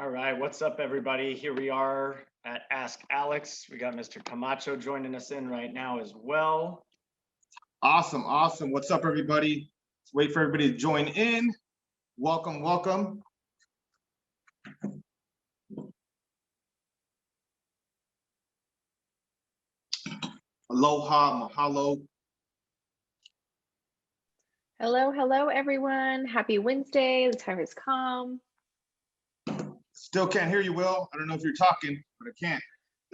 All right, what's up, everybody? Here we are at Ask Alex. We got Mr. Camacho joining us in right now as well. Awesome. What's up, everybody? Let's wait for everybody to join in. Welcome. Aloha, mahalo. Hello, everyone. Happy Wednesday. The time has come. Still can't hear you, Will. I don't know if you're talking, but I can't.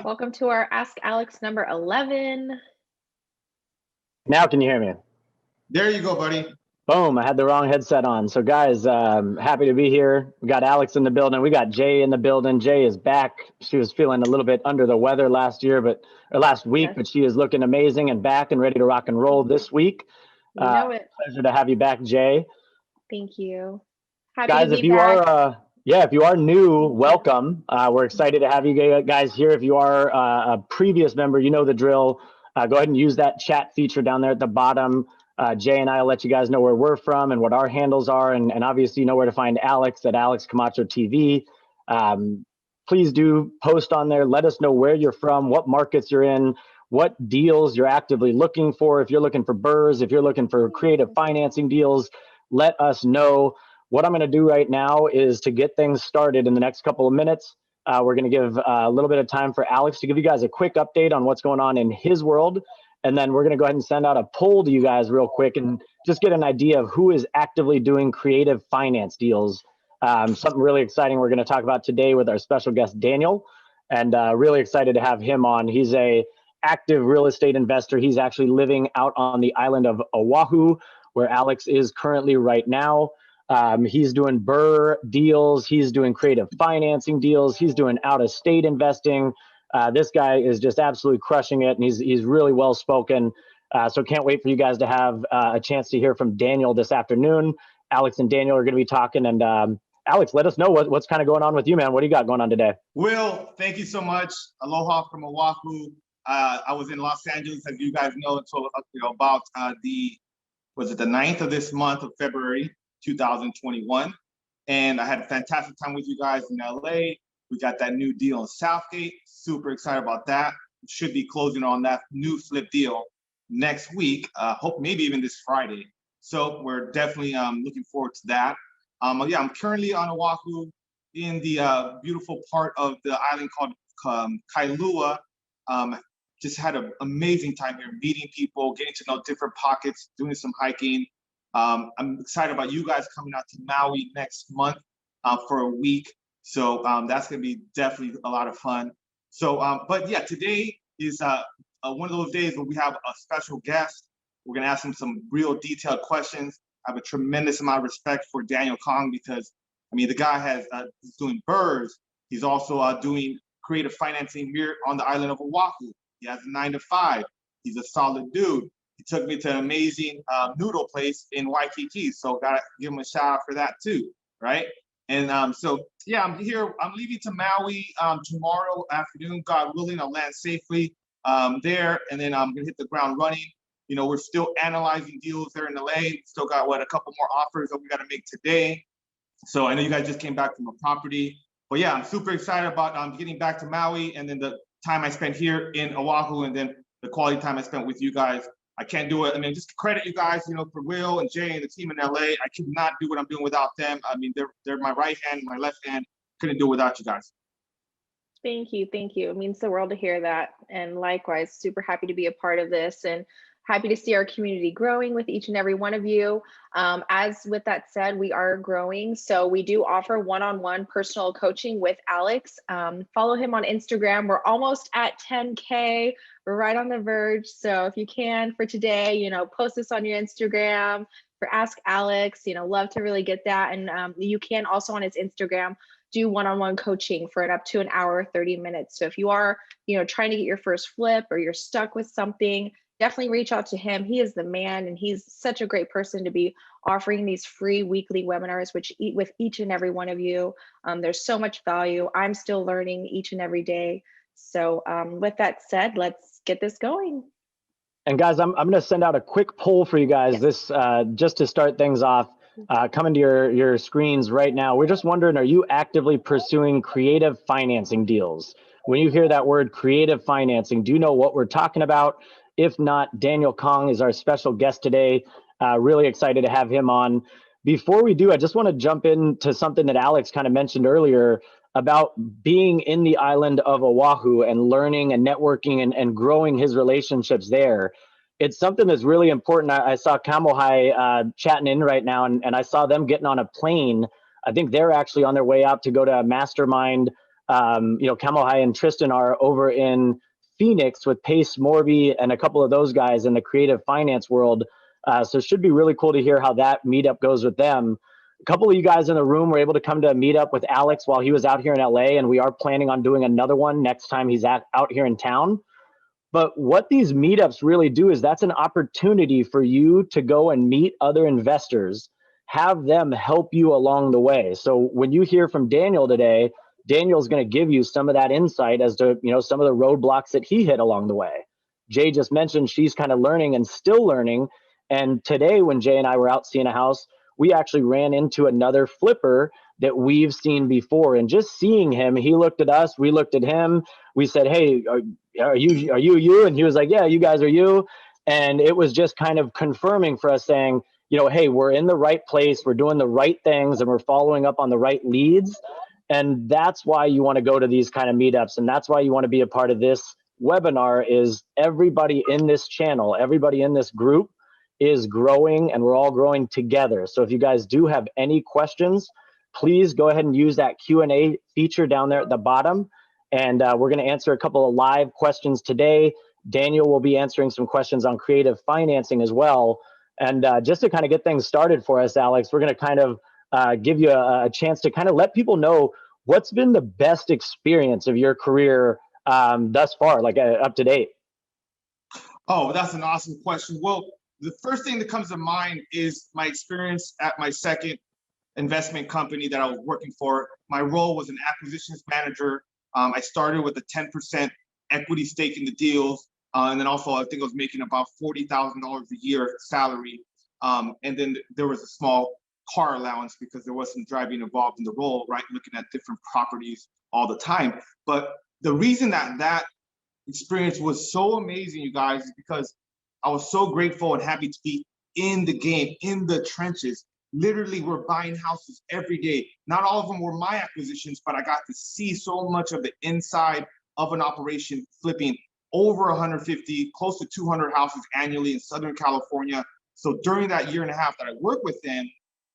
Welcome to our Ask Alex number 11. Now can you hear me? There you go, buddy. Boom, I had the wrong headset on. So guys, happy to be here. We got Alex in the building. We got Jay in the building. Jay is back. She was feeling a little bit under the weather last week, Yes. but she is looking amazing and back and ready to rock and roll this week. You know it. Pleasure to have you back, Jay. Thank you. Happy Guys, to if be you back. if you are new, welcome. We're excited to have you guys here. If you are a previous member, you know the drill. Go ahead and use that chat feature down there at the bottom. Jay and I will let you guys know where we're from and what our handles are, and obviously you know where to find Alex at Alex Camacho TV. Please do post on there. Let us know where you're from, what markets you're in, what deals you're actively looking for. If you're looking for BRRRRs, if you're looking for creative financing deals, let us know. What I'm going to do right now is to get things started in the next couple of minutes. We're going to give a little bit of time for Alex to give you guys a quick update on what's going on in his world. And then we're going to go ahead and send out a poll to you guys real quick and just get an idea of who is actively doing creative finance deals. Something really exciting we're going to talk about today with our special guest, Daniel. And really excited to have him on. He's a active real estate investor. He's actually living out on the island of Oahu, where Alex is currently right now. He's doing BRRRR deals. He's doing creative financing deals. He's doing out-of-state investing. This guy is just absolutely crushing it, and he's really well spoken. So can't wait for you guys to have a chance to hear from Daniel this afternoon. Alex and Daniel are going to be talking, and Alex, let us know what's kind of going on with you, man. What do you got going on today? Will, thank you so much. Aloha from Oahu. I was in Los Angeles, as you guys know, until about the 9th of this month of February 2021, and I had a fantastic time with you guys in LA. We got that new deal in Southgate. Super excited about that. Should be closing on that new flip deal next week. Hope maybe even this Friday. So we're definitely looking forward to that. I'm currently on Oahu in the beautiful part of the island called Kailua. Just had an amazing time here, meeting people, getting to know different pockets, doing some hiking. I'm excited about you guys coming out to Maui next month for a week. So that's going to be definitely a lot of fun. So, but yeah, today is one of those days where we have a special guest. We're going to ask him some real detailed questions. I have a tremendous amount of respect for Daniel Kong because, I mean, the guy he's doing BRRRRs. He's also doing creative financing here on the island of Oahu. He has a 9-to-5. He's a solid dude. He took me to an amazing noodle place in Waikiki. So gotta give him a shout out for that too, right? And so, yeah, I'm here. I'm leaving to Maui tomorrow afternoon, God willing. I'll land safely there, and then I'm gonna hit the ground running. You know, we're still analyzing deals there in LA. Still got a couple more offers that we got to make today. So I know you guys just came back from a property, but yeah, I'm super excited about getting back to Maui, and then the time I spent here in Oahu, and then the quality time I spent with you guys. I can't do it. I mean, just to credit you guys, for Will and Jay and the team in LA. I could not do what I'm doing without them. I mean, they're my right hand, my left hand. Couldn't do it without you guys. Thank you. It means the world to hear that. And likewise, super happy to be a part of this and happy to see our community growing with each and every one of you. As with that said, we are growing. So we do offer one-on-one personal coaching with Alex. Follow him on Instagram. We're almost at 10K. We're right on the verge. So if you can for today, post this on your Instagram for Ask Alex, love to really get that. And you can also on his Instagram do one-on-one coaching for up to an hour, 30 minutes. So if you are, trying to get your first flip or you're stuck with something, definitely reach out to him. He is the man, and he's such a great person to be offering these free weekly webinars, which with each and every one of you. There's so much value. I'm still learning each and every day. So with that said, let's get this going. And guys, I'm going to send out a quick poll for you guys. This just to start things off. coming to your screens right now. We're just wondering, are you actively pursuing creative financing deals? When you hear that word creative financing, do you know what we're talking about? If not, Daniel Kong is our special guest today. Really excited to have him on. Before we do, I just want to jump into something that Alex kind of mentioned earlier about being in the island of Oahu and learning and networking and growing his relationships there. It's something that's really important. I saw Kamohai chatting in right now, and I saw them getting on a plane. I think they're actually on their way out to go to a mastermind. Kamohai and Tristan are over in Phoenix with Pace Morby and a couple of those guys in the creative finance world. So it should be really cool to hear how that meetup goes with them. A couple of you guys in the room were able to come to a meetup with Alex while he was out here in LA, and we are planning on doing another one next time he's out here in town. But what these meetups really do is that's an opportunity for you to go and meet other investors, have them help you along the way. So when you hear from Daniel today, Daniel's going to give you some of that insight as to, some of the roadblocks that he hit along the way. Jay just mentioned she's kind of learning and still learning. And today when Jay and I were out seeing a house, we actually ran into another flipper that we've seen before. And just seeing him, he looked at us, we looked at him. We said, hey, are you? And he was like, yeah, you guys are you. And it was just kind of confirming for us saying, hey, we're in the right place, we're doing the right things, and we're following up on the right leads. And that's why you want to go to these kind of meetups. And that's why you want to be a part of this webinar. Is everybody in this channel, everybody in this group is growing, and we're all growing together. So if you guys do have any questions, please go ahead and use that Q&A feature down there at the bottom. And we're going to answer a couple of live questions today. Daniel will be answering some questions on creative financing as well. And just to kind of get things started for us, Alex, we're going to kind of give you a chance to kind of let people know what's been the best experience of your career thus far, like up to date. Oh, that's an awesome question. Well, the first thing that comes to mind is my experience at my second investment company that I was working for. My role was an acquisitions manager. I started with a 10% equity stake in the deals. And then also, I think I was making about $40,000 a year salary. And then there was a small car allowance because there was some driving involved in the role, right? Looking at different properties all the time. But the reason that experience was so amazing, you guys, is because I was so grateful and happy to be in the game, in the trenches. Literally, we're buying houses every day. Not all of them were my acquisitions, but I got to see so much of the inside of an operation, flipping over 150, close to 200 houses annually in Southern California. So during that year and a half that I worked with them,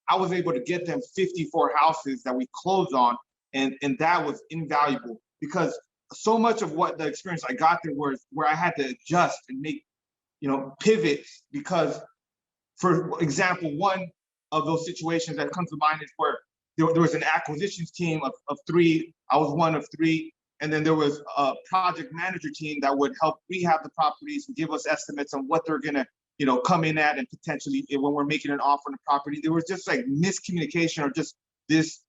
I was able to get them 54 houses that we closed on. And that was invaluable because so much of what the experience I got there was where I had to adjust and make, pivots. Because, for example, one of those situations that comes to mind is where there was an acquisitions team of three. I was one of three. And then there was a project manager team that would help rehab the properties and give us estimates on what they're going to, come in at, and potentially when we're making an offer on the property. There was just like miscommunication, or just this,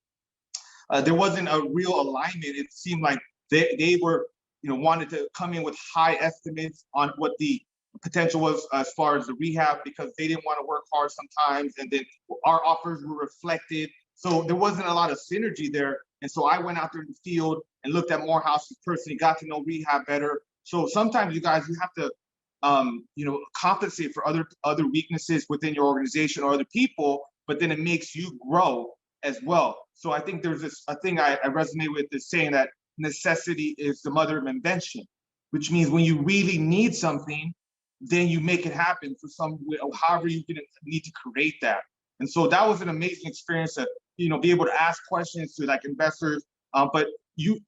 there wasn't a real alignment. It seemed like they were, wanted to come in with high estimates on what the potential was as far as the rehab, because they didn't want to work hard sometimes. And then our offers were reflected. So there wasn't a lot of synergy there. And so I went out there in the field and looked at more houses personally, got to know rehab better. So sometimes, you guys, you have to, compensate for other weaknesses within your organization or other people, but then it makes you grow as well. So I think there's a thing I resonate with, is saying that necessity is the mother of invention, which means when you really need something, then you make it happen for some way, or however you're gonna need to create that. And so that was an amazing experience to, be able to ask questions to like investors. But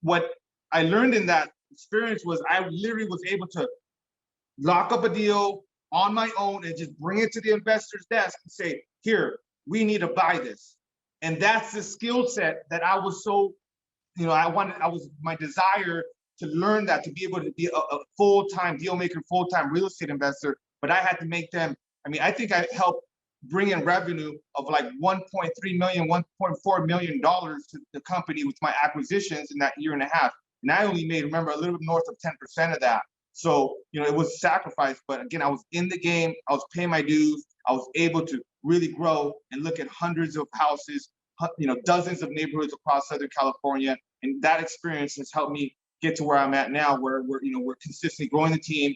what I learned in that experience was I literally was able to lock up a deal on my own and just bring it to the investor's desk and say, here, we need to buy this. And that's the skill set that I was so, my desire to learn that, to be able to be a full-time deal maker, full-time real estate investor. But I had to make them, I think I helped bring in revenue of like $1.3 million, $1.4 million to the company with my acquisitions in that year and a half. And I only made, remember, a little bit north of 10% of that. So, it was a sacrifice, but again, I was in the game, I was paying my dues, I was able to really grow and look at hundreds of houses, dozens of neighborhoods across Southern California. And that experience has helped me get to where I'm at now, where we're consistently growing the team.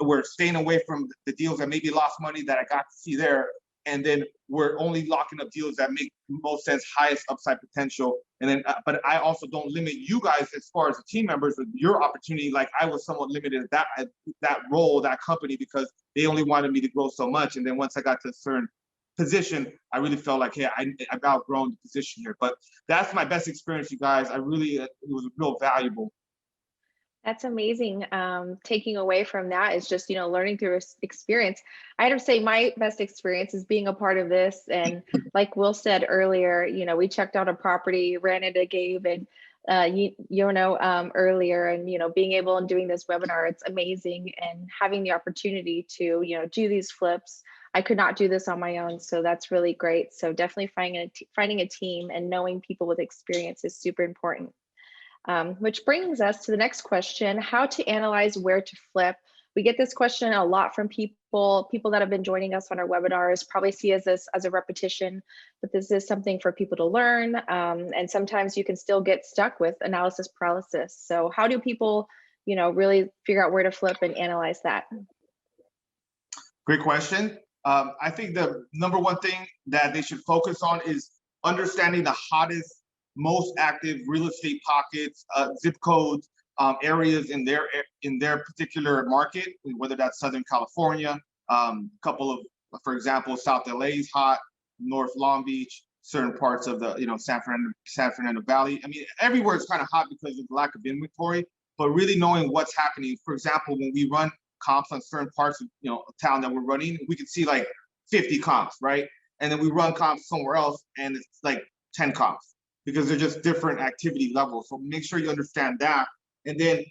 We're staying away from the deals that maybe lost money that I got to see there. And then we're only locking up deals that make most sense, highest upside potential. And then, but I also don't limit you guys as far as the team members with your opportunity. Like I was somewhat limited at that role, that company, because they only wanted me to grow so much. And then once I got to a certain position, I really felt like, hey, I've outgrown the position here. But that's my best experience, you guys. I really, it was real valuable. That's amazing. Taking away from that is just, learning through experience. I have to say my best experience is being a part of this. And like Will said earlier, we checked out a property, ran into Gabe and earlier, and being able and doing this webinar, it's amazing. And having the opportunity to, do these flips. I could not do this on my own. So that's really great. So definitely finding a team and knowing people with experience is super important. Which brings us to the next question, how to analyze where to flip. We get this question a lot from people that have been joining us on our webinars, probably see this as a repetition, but this is something for people to learn. And sometimes you can still get stuck with analysis paralysis. So how do people, really figure out where to flip and analyze that? Great question. I think the number one thing that they should focus on is understanding the hottest, most active real estate pockets, zip codes, areas in their particular market, whether that's Southern California, couple of, for example, South LA is hot, North Long Beach, certain parts of the San Fernando Valley. I mean, everywhere is kind of hot because of the lack of inventory, but really knowing what's happening. For example, when we run comps on certain parts of town that we're running, we can see like 50 comps, right? And then we run comps somewhere else and it's like 10 comps, because they're just different activity levels. So make sure you understand that. And then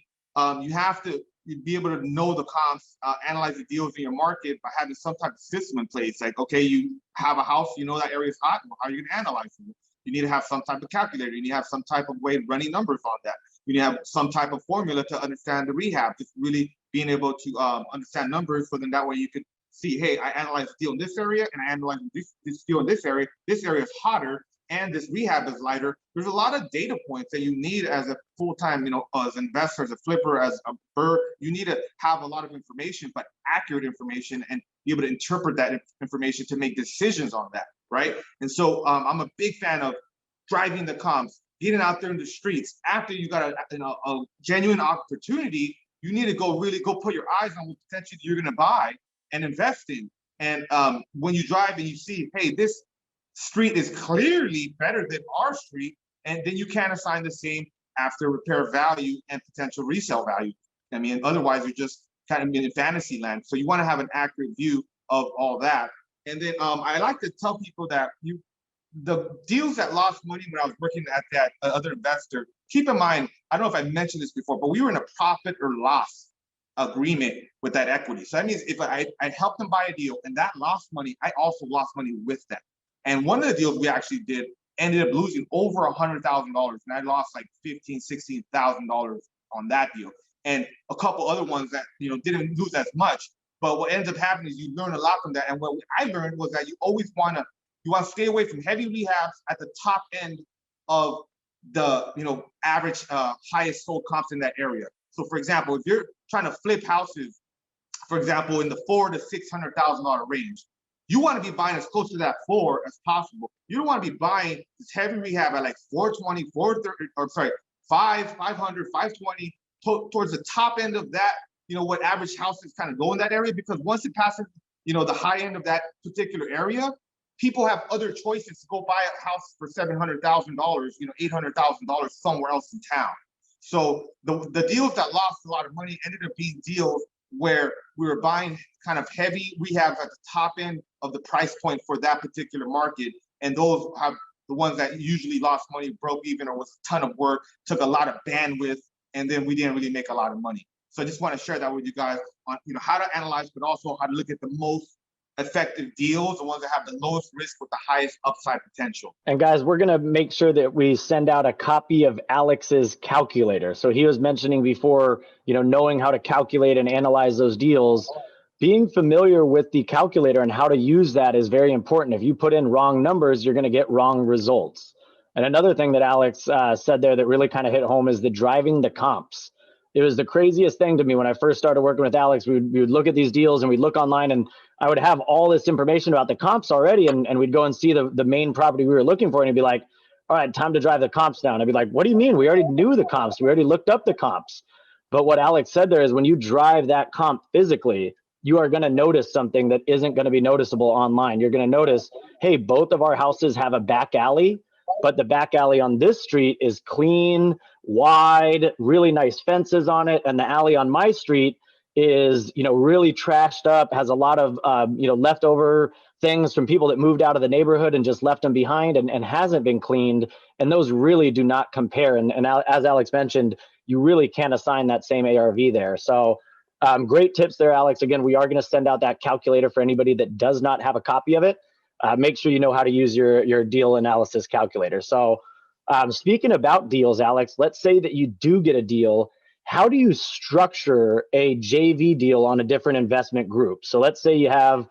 you have to be able to know the comps, analyze the deals in your market by having some type of system in place. Like, okay, you have a house, that area is hot. Well, how are you gonna analyze it? You need to have some type of calculator. You need to have some type of way of running numbers on that. You need to have some type of formula to understand the rehab, just really being able to understand numbers. So then that way you could see, hey, I analyzed the deal in this area and I analyzed this deal in this area. This area is hotter and this rehab is lighter. There's a lot of data points that you need as a full-time, as an investor, as a flipper, as a BRRRR. You need to have a lot of information, but accurate information, and be able to interpret that information to make decisions on that, right? And so I'm a big fan of driving the comps, getting out there in the streets. After you got a genuine opportunity, you need to really go put your eyes on what potentially you're gonna buy and invest in. And when you drive and you see, hey, this street is clearly better than our street, and then you can assign the same after repair value and potential resale value. I mean, otherwise you're just kind of in fantasy land. So you want to have an accurate view of all that. And then I like to tell people that the deals that lost money when I was working at that other investor, keep in mind, I don't know if I mentioned this before, but we were in a profit or loss agreement with that equity. So that means if I helped them buy a deal and that lost money, I also lost money with them. And one of the deals we actually did ended up losing over $100,000, and I lost like $15,000, $16,000 on that deal. And a couple other ones that didn't lose as much. But what ends up happening is you learn a lot from that. And what I learned was that you always want to stay away from heavy rehabs at the top end of the average highest sold comps in that area. So for example, if you're trying to flip houses, for example, in the $400,000 to $600,000 range, you want to be buying as close to that 4 as possible. You don't want to be buying this heavy rehab at like 420, 430, or sorry, 500, 520, towards the top end of that, what average houses kind of go in that area, because once it passes, the high end of that particular area, people have other choices to go buy a house for $700,000, $800,000 somewhere else in town. So the deals that lost a lot of money ended up being deals where we were buying kind of heavy rehabs at the top end of the price point for that particular market. And those have the ones that usually lost money, broke even, or was a ton of work, took a lot of bandwidth, and then we didn't really make a lot of money. So I just want to share that with you guys on how to analyze, but also how to look at the most effective deals, the ones that have the lowest risk with the highest upside potential. And guys, we're going to make sure that we send out a copy of Alex's calculator. So he was mentioning before, knowing how to calculate and analyze those deals. being familiar with the calculator and how to use that is very important. If you put in wrong numbers, you're going to get wrong results. And another thing that Alex said there that really kind of hit home is the driving the comps. It was the craziest thing to me when I first started working with Alex. We would look at these deals and we'd look online, and I would have all this information about the comps already, and we'd go and see the main property we were looking for, and it'd be like, all right, time to drive the comps down. I'd be like, what do you mean? We already knew the comps. We already looked up the comps. But what Alex said there is when you drive that comp physically, you are going to notice something that isn't going to be noticeable online. You're going to notice, hey, both of our houses have a back alley, but the back alley on this street is clean, wide, really nice fences on it. And the alley on my street is, really trashed up, has a lot of, leftover things from people that moved out of the neighborhood and just left them behind and hasn't been cleaned. And those really do not compare. And as Alex mentioned, you really can't assign that same ARV there. So great tips there, Alex. Again, we are going to send out that calculator for anybody that does not have a copy of it. Make sure you know how to use your deal analysis calculator. So speaking about deals, Alex, let's say that you do get a deal. How do you structure a JV deal on a different investment group? So let's say you have,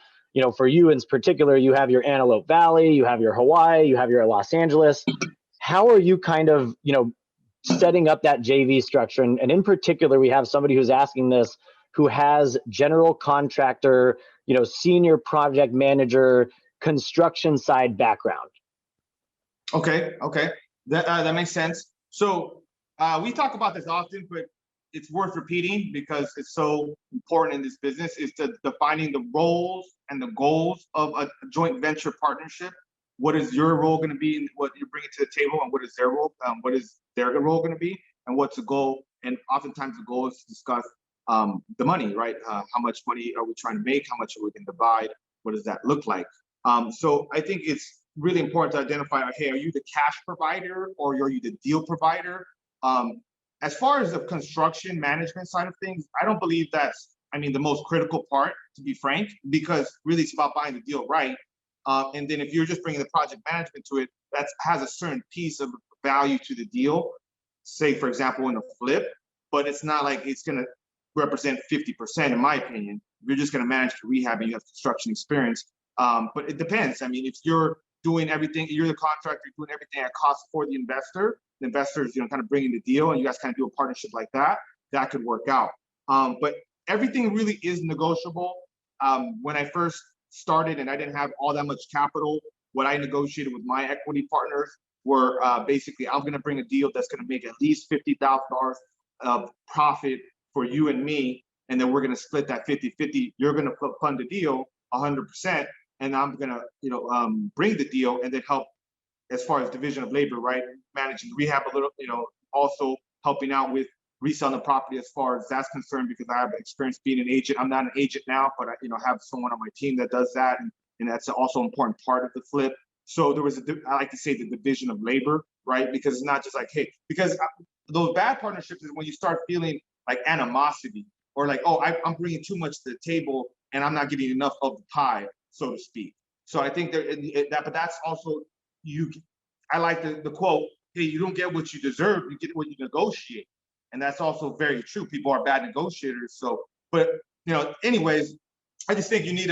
for you in particular, you have your Antelope Valley, you have your Hawaii, you have your Los Angeles. How are you kind of, setting up that JV structure? And in particular, we have somebody who's asking this who has general contractor, senior project manager, construction side background. Okay, that makes sense. So we talk about this often, but it's worth repeating because it's so important in this business, is to defining the roles and the goals of a joint venture partnership. What is your role going to be in what you're bringing to the table, and what is their role? What is their role going to be, and what's the goal? And oftentimes the goal is to discuss the money, right? How much money are we trying to make? How much are we going to divide? What does that look like? So I think it's really important to identify, hey, are you the cash provider or are you the deal provider? As far as the construction management side of things, I don't believe that's, the most critical part, to be frank, because really it's about buying the deal right. And then if you're just bringing the project management to it, that has a certain piece of value to the deal, say, for example, in a flip, but it's not like it's going to represent 50%, in my opinion. You're just going to manage the rehab and you have construction experience. But it depends. If you're doing everything, you're the contractor, you're doing everything at cost for the investor is, kind of bringing the deal, and you guys kind of do a partnership like that, that could work out. But everything really is negotiable. When I first started and I didn't have all that much capital, what I negotiated with my equity partners were basically, I'm going to bring a deal that's going to make at least $50,000 of profit for you and me, and then we're going to split that 50-50. You're going to fund the deal 100%, and I'm going to bring the deal and then help as far as division of labor, right? Managing rehab a little, also helping out with reselling the property as far as that's concerned, because I have experience being an agent. I'm not an agent now, but I have someone on my team that does that, and that's also an important part of the flip. So there was I like to say the division of labor, right? Because it's not just like, hey, because those bad partnerships is when you start feeling like animosity, or like, oh, I'm bringing too much to the table and I'm not getting enough of the pie, so to speak. So I think but that's also, I like the quote, hey, you don't get what you deserve, you get what you negotiate. And that's also very true. People are bad negotiators. So, but anyways, I just think you need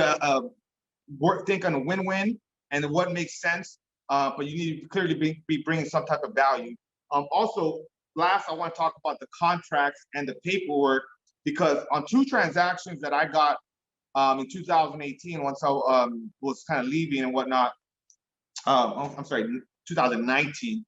think on a win-win and what makes sense. But you need to clearly be bringing some type of value. Also, last, I want to talk about the contracts and the paperwork, because on 2 transactions that I got in 2018, once I was kind of leaving and whatnot, I'm sorry, 2019.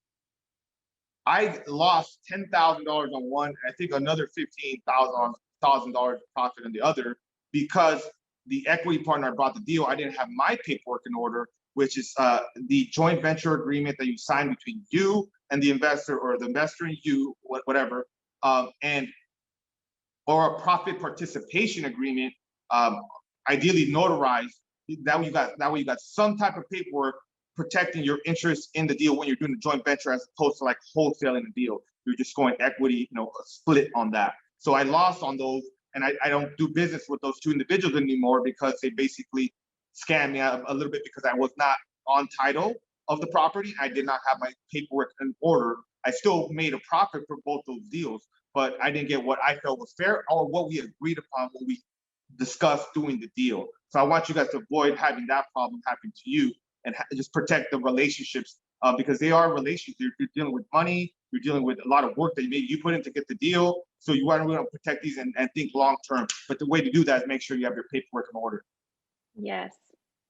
I lost $10,000 on one, I think another $15,000 profit on the other, because the equity partner I brought the deal, I didn't have my paperwork in order, which is the joint venture agreement that you sign between you and the investor, or the investor and you, whatever, or a profit participation agreement, ideally notarized. That way you got some type of paperwork protecting your interest in the deal when you're doing the joint venture, as opposed to like wholesaling the deal. You're just going equity, a split on that. So I lost on those, and I don't do business with those 2 individuals anymore, because they basically scammed me out a little bit, because I was not on title of the property. I did not have my paperwork in order. I still made a profit for both those deals, but I didn't get what I felt was fair, or what we agreed upon when we discuss doing the deal. So I want you guys to avoid having that problem happen to you and just protect the relationships because they are relationships. You're dealing with money, you're dealing with a lot of work that maybe you put in to get the deal. So you want to protect these and think long term. But the way to do that is make sure you have your paperwork in order. Yes,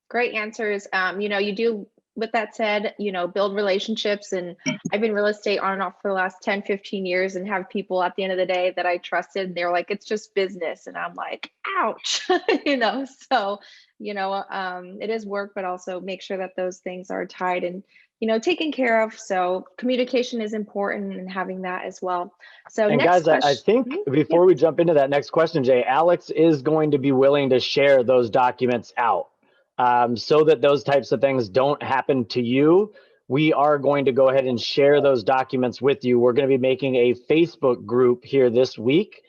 great answers. You do, with that said, build relationships, and I've been real estate on and off for the last 10, 15 years and have people at the end of the day that I trusted. They're like, it's just business. And I'm like, ouch, so, it is work, but also make sure that those things are tied and, taken care of. So communication is important and having that as well. So and next guys, I think before we jump into that next question, Jay, Alex is going to be willing to share those documents out so that those types of things don't happen to you. We are going to go ahead and share those documents with you. We're going to be making a Facebook group here this week,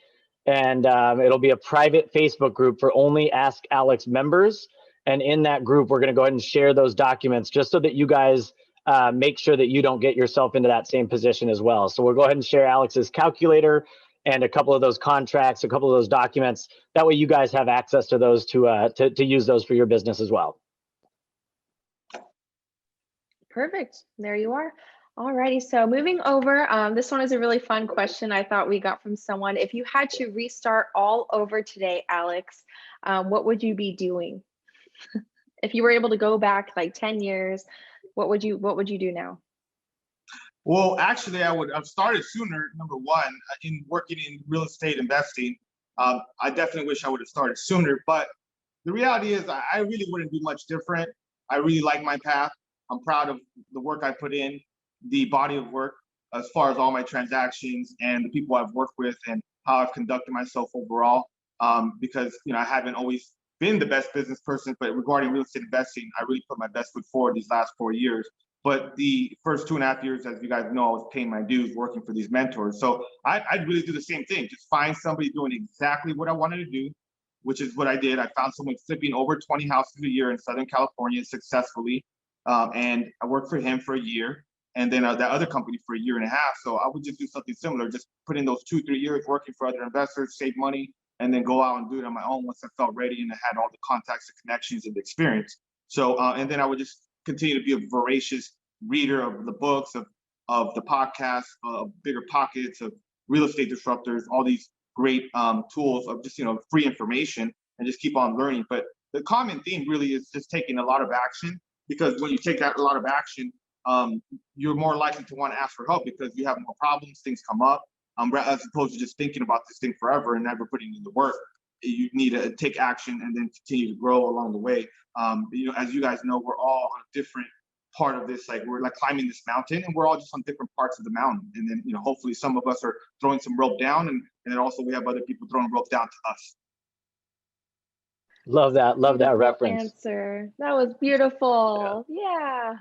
and it'll be a private Facebook group for only Ask Alex members. And in that group, we're going to go ahead and share those documents just so that you guys make sure that you don't get yourself into that same position as well. So we'll go ahead and share Alex's calculator and a couple of those contracts, a couple of those documents. That way you guys have access to those to use those for your business as well. Perfect. There you are. All righty. So moving over, this one is a really fun question I thought we got from someone. If you had to restart all over today, Alex, what would you be doing? If you were able to go back like 10 years, what would you do now? Well, actually, I've started sooner. Number one, in working in real estate investing, I definitely wish I would have started sooner. But the reality is, I really wouldn't do much different. I really like my path. I'm proud of the work I put in, the body of work, as far as all my transactions and the people I've worked with and how I've conducted myself overall. Because I haven't always been the best business person, but regarding real estate investing, I really put my best foot forward these last 4 years. But the first 2.5 years, as you guys know, I was paying my dues working for these mentors. So I'd really do the same thing. Just find somebody doing exactly what I wanted to do, which is what I did. I found someone flipping over 20 houses a year in Southern California successfully. And I worked for him for a year, and then that other company for 1.5 years. So I would just do something similar, just put in those 2-3 years working for other investors, save money, and then go out and do it on my own once I felt ready and I had all the contacts and connections and the experience. So, and then I would just continue to be a voracious reader of the books, of the podcasts, of Bigger Pockets, of Real Estate Disruptors, all these great tools of just, free information, and just keep on learning. But the common theme really is just taking a lot of action, because when you take a lot of action, you're more likely to want to ask for help because you have more problems, things come up, as opposed to just thinking about this thing forever and never putting in the work. You need to take action and then continue to grow along the way. As you guys know, we're all on a different part of this, like we're like climbing this mountain, and we're all just on different parts of the mountain. And then, hopefully some of us are throwing some rope down, and then also we have other people throwing rope down to us. Love that reference. Answer. That was beautiful. Yeah.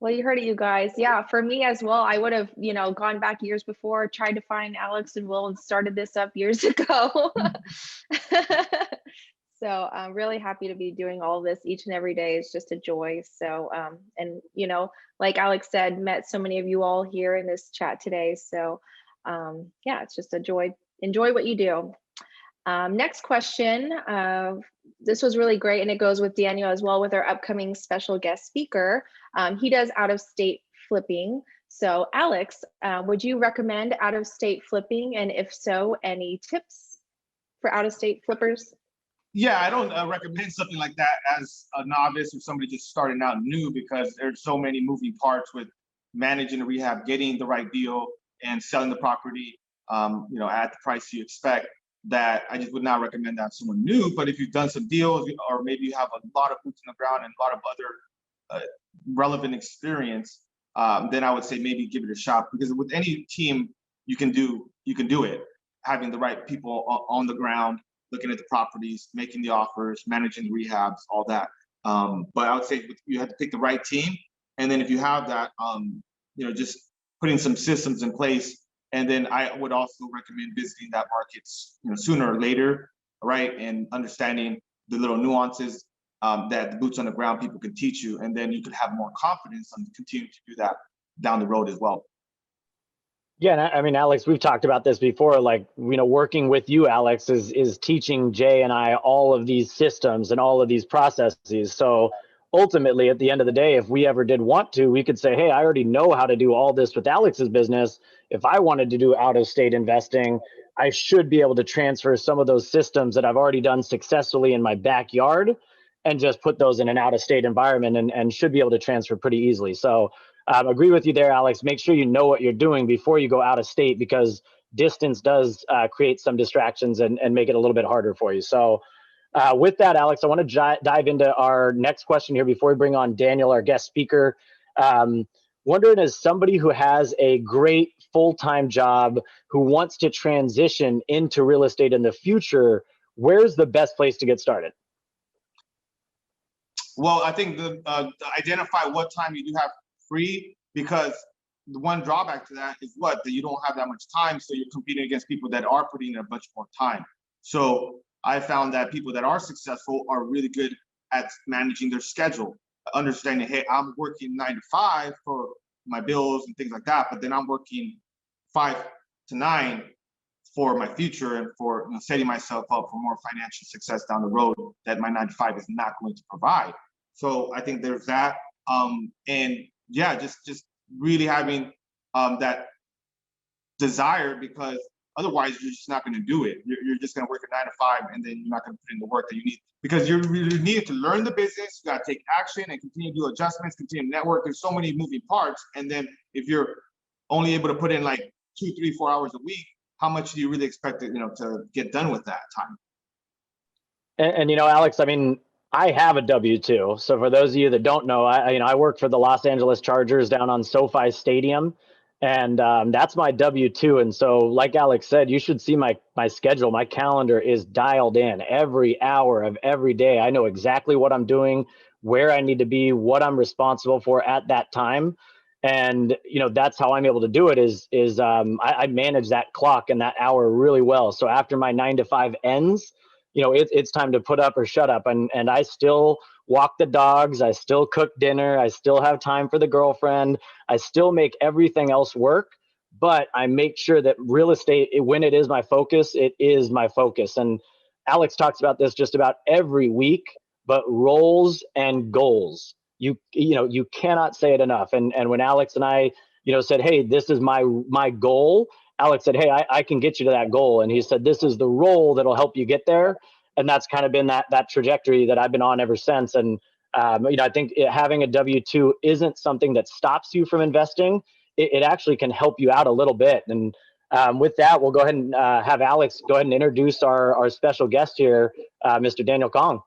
Well, you heard it, you guys. Yeah, for me as well, I would have, gone back years before, tried to find Alex and Will and started this up years ago. So I'm really happy to be doing all this each and every day. It's just a joy. So, and like Alex said, met so many of you all here in this chat today. So yeah, it's just a joy. Enjoy what you do. Next question. This was really great, and it goes with Daniel as well with our upcoming special guest speaker. He does out-of-state flipping. So Alex, would you recommend out-of-state flipping? And if so, any tips for out-of-state flippers? Yeah, I don't recommend something like that as a novice or somebody just starting out new, because there's so many moving parts with managing a rehab, getting the right deal, and selling the property, at the price you expect, that I just would not recommend that to someone new. But if you've done some deals, or maybe you have a lot of boots on the ground and a lot of other relevant experience, then I would say maybe give it a shot, because with any team you can do it. Having the right people on the ground, looking at the properties, making the offers, managing the rehabs, all that. But I would say you have to pick the right team. And then if you have that, just putting some systems in place. And then I would also recommend visiting that market, sooner or later, right? And understanding the little nuances that the boots on the ground people can teach you. And then you can have more confidence on continuing to do that down the road as well. Yeah, and I mean, Alex, we've talked about this before. Like, working with you, Alex, is teaching Jay and I all of these systems and all of these processes. So ultimately, at the end of the day, if we ever did want to, we could say, hey, I already know how to do all this with Alex's business. If I wanted to do out-of-state investing, I should be able to transfer some of those systems that I've already done successfully in my backyard and just put those in an out-of-state environment and should be able to transfer pretty easily. So agree with you there, Alex. Make sure you know what you're doing before you go out of state, because distance does create some distractions and make it a little bit harder for you. So with that, Alex, I want to dive into our next question here before we bring on Daniel, our guest speaker. Wondering, as somebody who has a great full-time job who wants to transition into real estate in the future, where's the best place to get started? Well, I think identify what time you do have free, because the one drawback to that is that you don't have that much time, so you're competing against people that are putting in a bunch more time. So I found that people that are successful are really good at managing their schedule, understanding, hey, I'm working 9 to 5 for my bills and things like that, but then I'm working 5 to 9 for my future and for setting myself up for more financial success down the road that my 9 to 5 is not going to provide. So I think there's that. And yeah, just really having that desire, because otherwise you're just not going to do it. You're just going to work a 9 to 5, and then you're not going to put in the work that you need, because you really need to learn the business. You got to take action and continue to do adjustments, continue to network. There's so many moving parts. And then if you're only able to put in like 2, 3, 4 hours a week, how much do you really expect to get done with that time? And Alex, I mean, I have a W-2. So for those of you that don't know, I work for the Los Angeles Chargers down on SoFi Stadium, and that's my W-2. And so, like Alex said, you should see my schedule. My calendar is dialed in every hour of every day. I know exactly what I'm doing, where I need to be, what I'm responsible for at that time. And that's how I'm able to do it. I manage that clock and that hour really well. So after my 9 to 5 ends, it's time to put up or shut up. And I still walk the dogs. I still cook dinner. I still have time for the girlfriend. I still make everything else work, but I make sure that real estate, when it is my focus, it is my focus. And Alex talks about this just about every week, but roles and goals, you cannot say it enough. And when Alex and I, said, hey, this is my goal, Alex said, hey, I can get you to that goal. And he said, this is the role that'll help you get there. And that's kind of been that trajectory that I've been on ever since. And, I think having a W-2 isn't something that stops you from investing. It actually can help you out a little bit. And with that, we'll go ahead and have Alex go ahead and introduce our special guest here, Mr. Daniel Kong.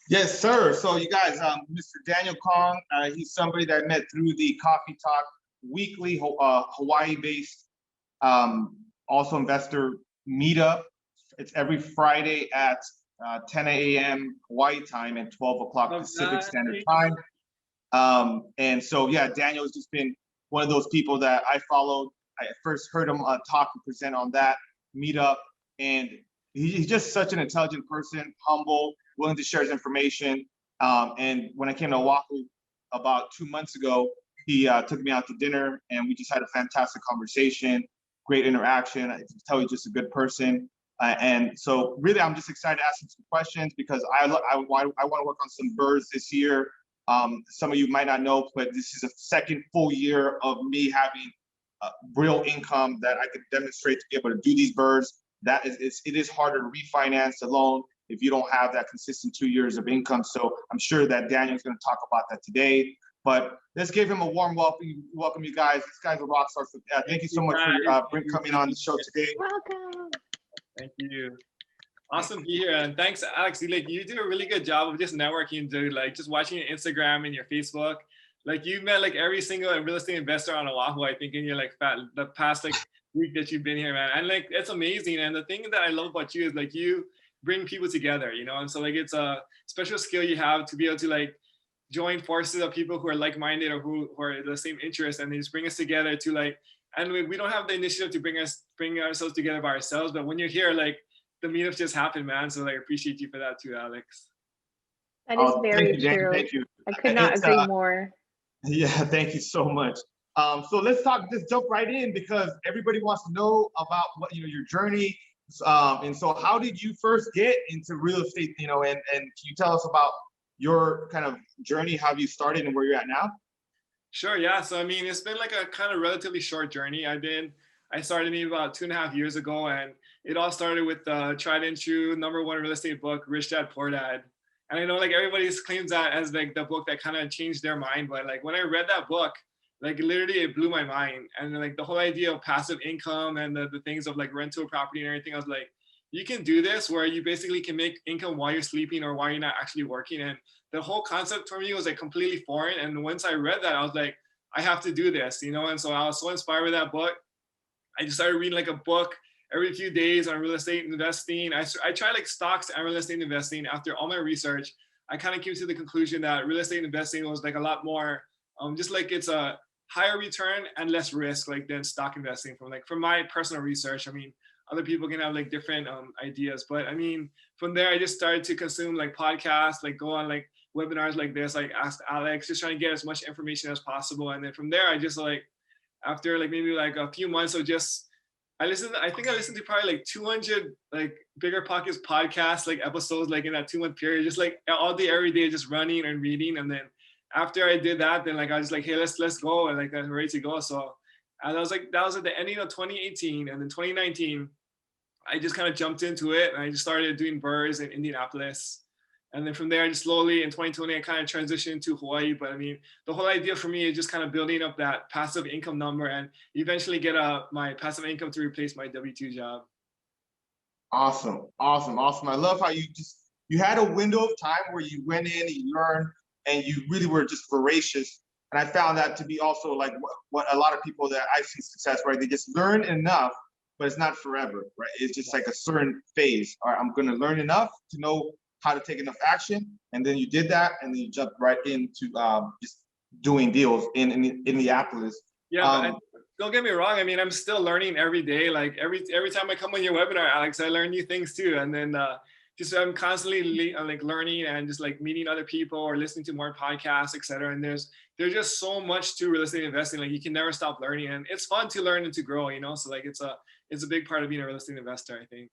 Yes, sir. So you guys, Mr. Daniel Kong, he's somebody that I met through the Coffee Talk weekly Hawaii-based also investor meetup. It's every Friday at 10 a.m. Hawaii time and 12 o'clock Pacific Standard Time. And so, yeah, Daniel has just been one of those people that I followed. I first heard him talk and present on that meetup. And he's just such an intelligent person, humble, willing to share his information. And when I came to Oahu about 2 months ago, he took me out to dinner, and we just had a fantastic conversation, great interaction. I can tell he's just a good person. And so really, I'm just excited to ask him some questions, because I want to work on some BRRRRs this year. Some of you might not know, but this is a second full year of me having real income that I could demonstrate to be able to do these BRRRRs. It is harder to refinance a loan if you don't have that consistent 2 years of income. So I'm sure that Daniel's going to talk about that today. But let's give him a warm welcome, you guys. This guy's a rock star. So, thank you so much for coming on the show today. Welcome. Thank you. Awesome to be here. And thanks, Alex. You do a really good job of just networking, dude. Like just watching your Instagram and your Facebook. Like you met like every single real estate investor on Oahu, I think, in your the past week that you've been here, man. And like it's amazing. And the thing that I love about you is like you bring people together, And so like it's a special skill you have to be able to like join forces of people who are like-minded or who are the same interest, and they just bring us together to like. And we don't have the initiative to bring ourselves together by ourselves, but when you're here, like the meetups just happen, man. So like, I appreciate you for that too, Alex. That is very true. Thank you. I could not agree more. Yeah, thank you so much. So let's jump right in because everybody wants to know about what, your journey. And so how did you first get into real estate, and can you tell us about your kind of journey, how you started and where you're at now? Sure, yeah. So I mean, it's been like a kind of relatively short journey. I started maybe about 2.5 years ago, and it all started with the tried and true #1 real estate book, Rich Dad Poor Dad. And I know like everybody claims that as like the book that kind of changed their mind, but like when I read that book, like literally it blew my mind. And like the whole idea of passive income and the things of like rental property and everything, I was like, you can do this where you basically can make income while you're sleeping or while you're not actually working. And the whole concept for me was like completely foreign. And once I read that, I was like, I have to do this, And so I was so inspired by that book. I just started reading like a book every few days on real estate investing. I tried like stocks and real estate investing. After all my research, I kind of came to the conclusion that real estate investing was like a lot more, just like it's a higher return and less risk like than stock investing from my personal research. I mean, other people can have like different ideas, but I mean, from there, I just started to consume like podcasts, like go on like webinars like this, like Ask Alex, just trying to get as much information as possible. And then from there, I just like, after like maybe like a few months of just, I think I listened to probably like 200 like Bigger Pockets podcasts, like episodes, like in that 2-month period, just like all day, every day, just running and reading. And then after I did that, then like I was like, hey, let's go, and like I'm ready to go. So, and I was like, that was at the ending of 2018, and then 2019, I just kind of jumped into it, and I just started doing BRRRRs in Indianapolis. And then from there, I just slowly in 2020, I kind of transitioned to Hawaii. But I mean, the whole idea for me is just kind of building up that passive income number and eventually get my passive income to replace my W-2 job. Awesome. I love how you had a window of time where you went in, you learned, and you really were just voracious. And I found that to be also like what a lot of people that I see success, right? They just learn enough, but it's not forever, right? It's just like a certain phase. All right, I'm going to learn enough to know how to take enough action, and then you did that, and then you jumped right into just doing deals in Indianapolis. Yeah, don't get me wrong. I mean, I'm still learning every day. Like every time I come on your webinar, Alex, I learn new things too. And then just I'm constantly like learning and just like meeting other people or listening to more podcasts, etc. And there's just so much to real estate investing. Like you can never stop learning, and it's fun to learn and to grow. So like it's a big part of being a real estate investor, I think.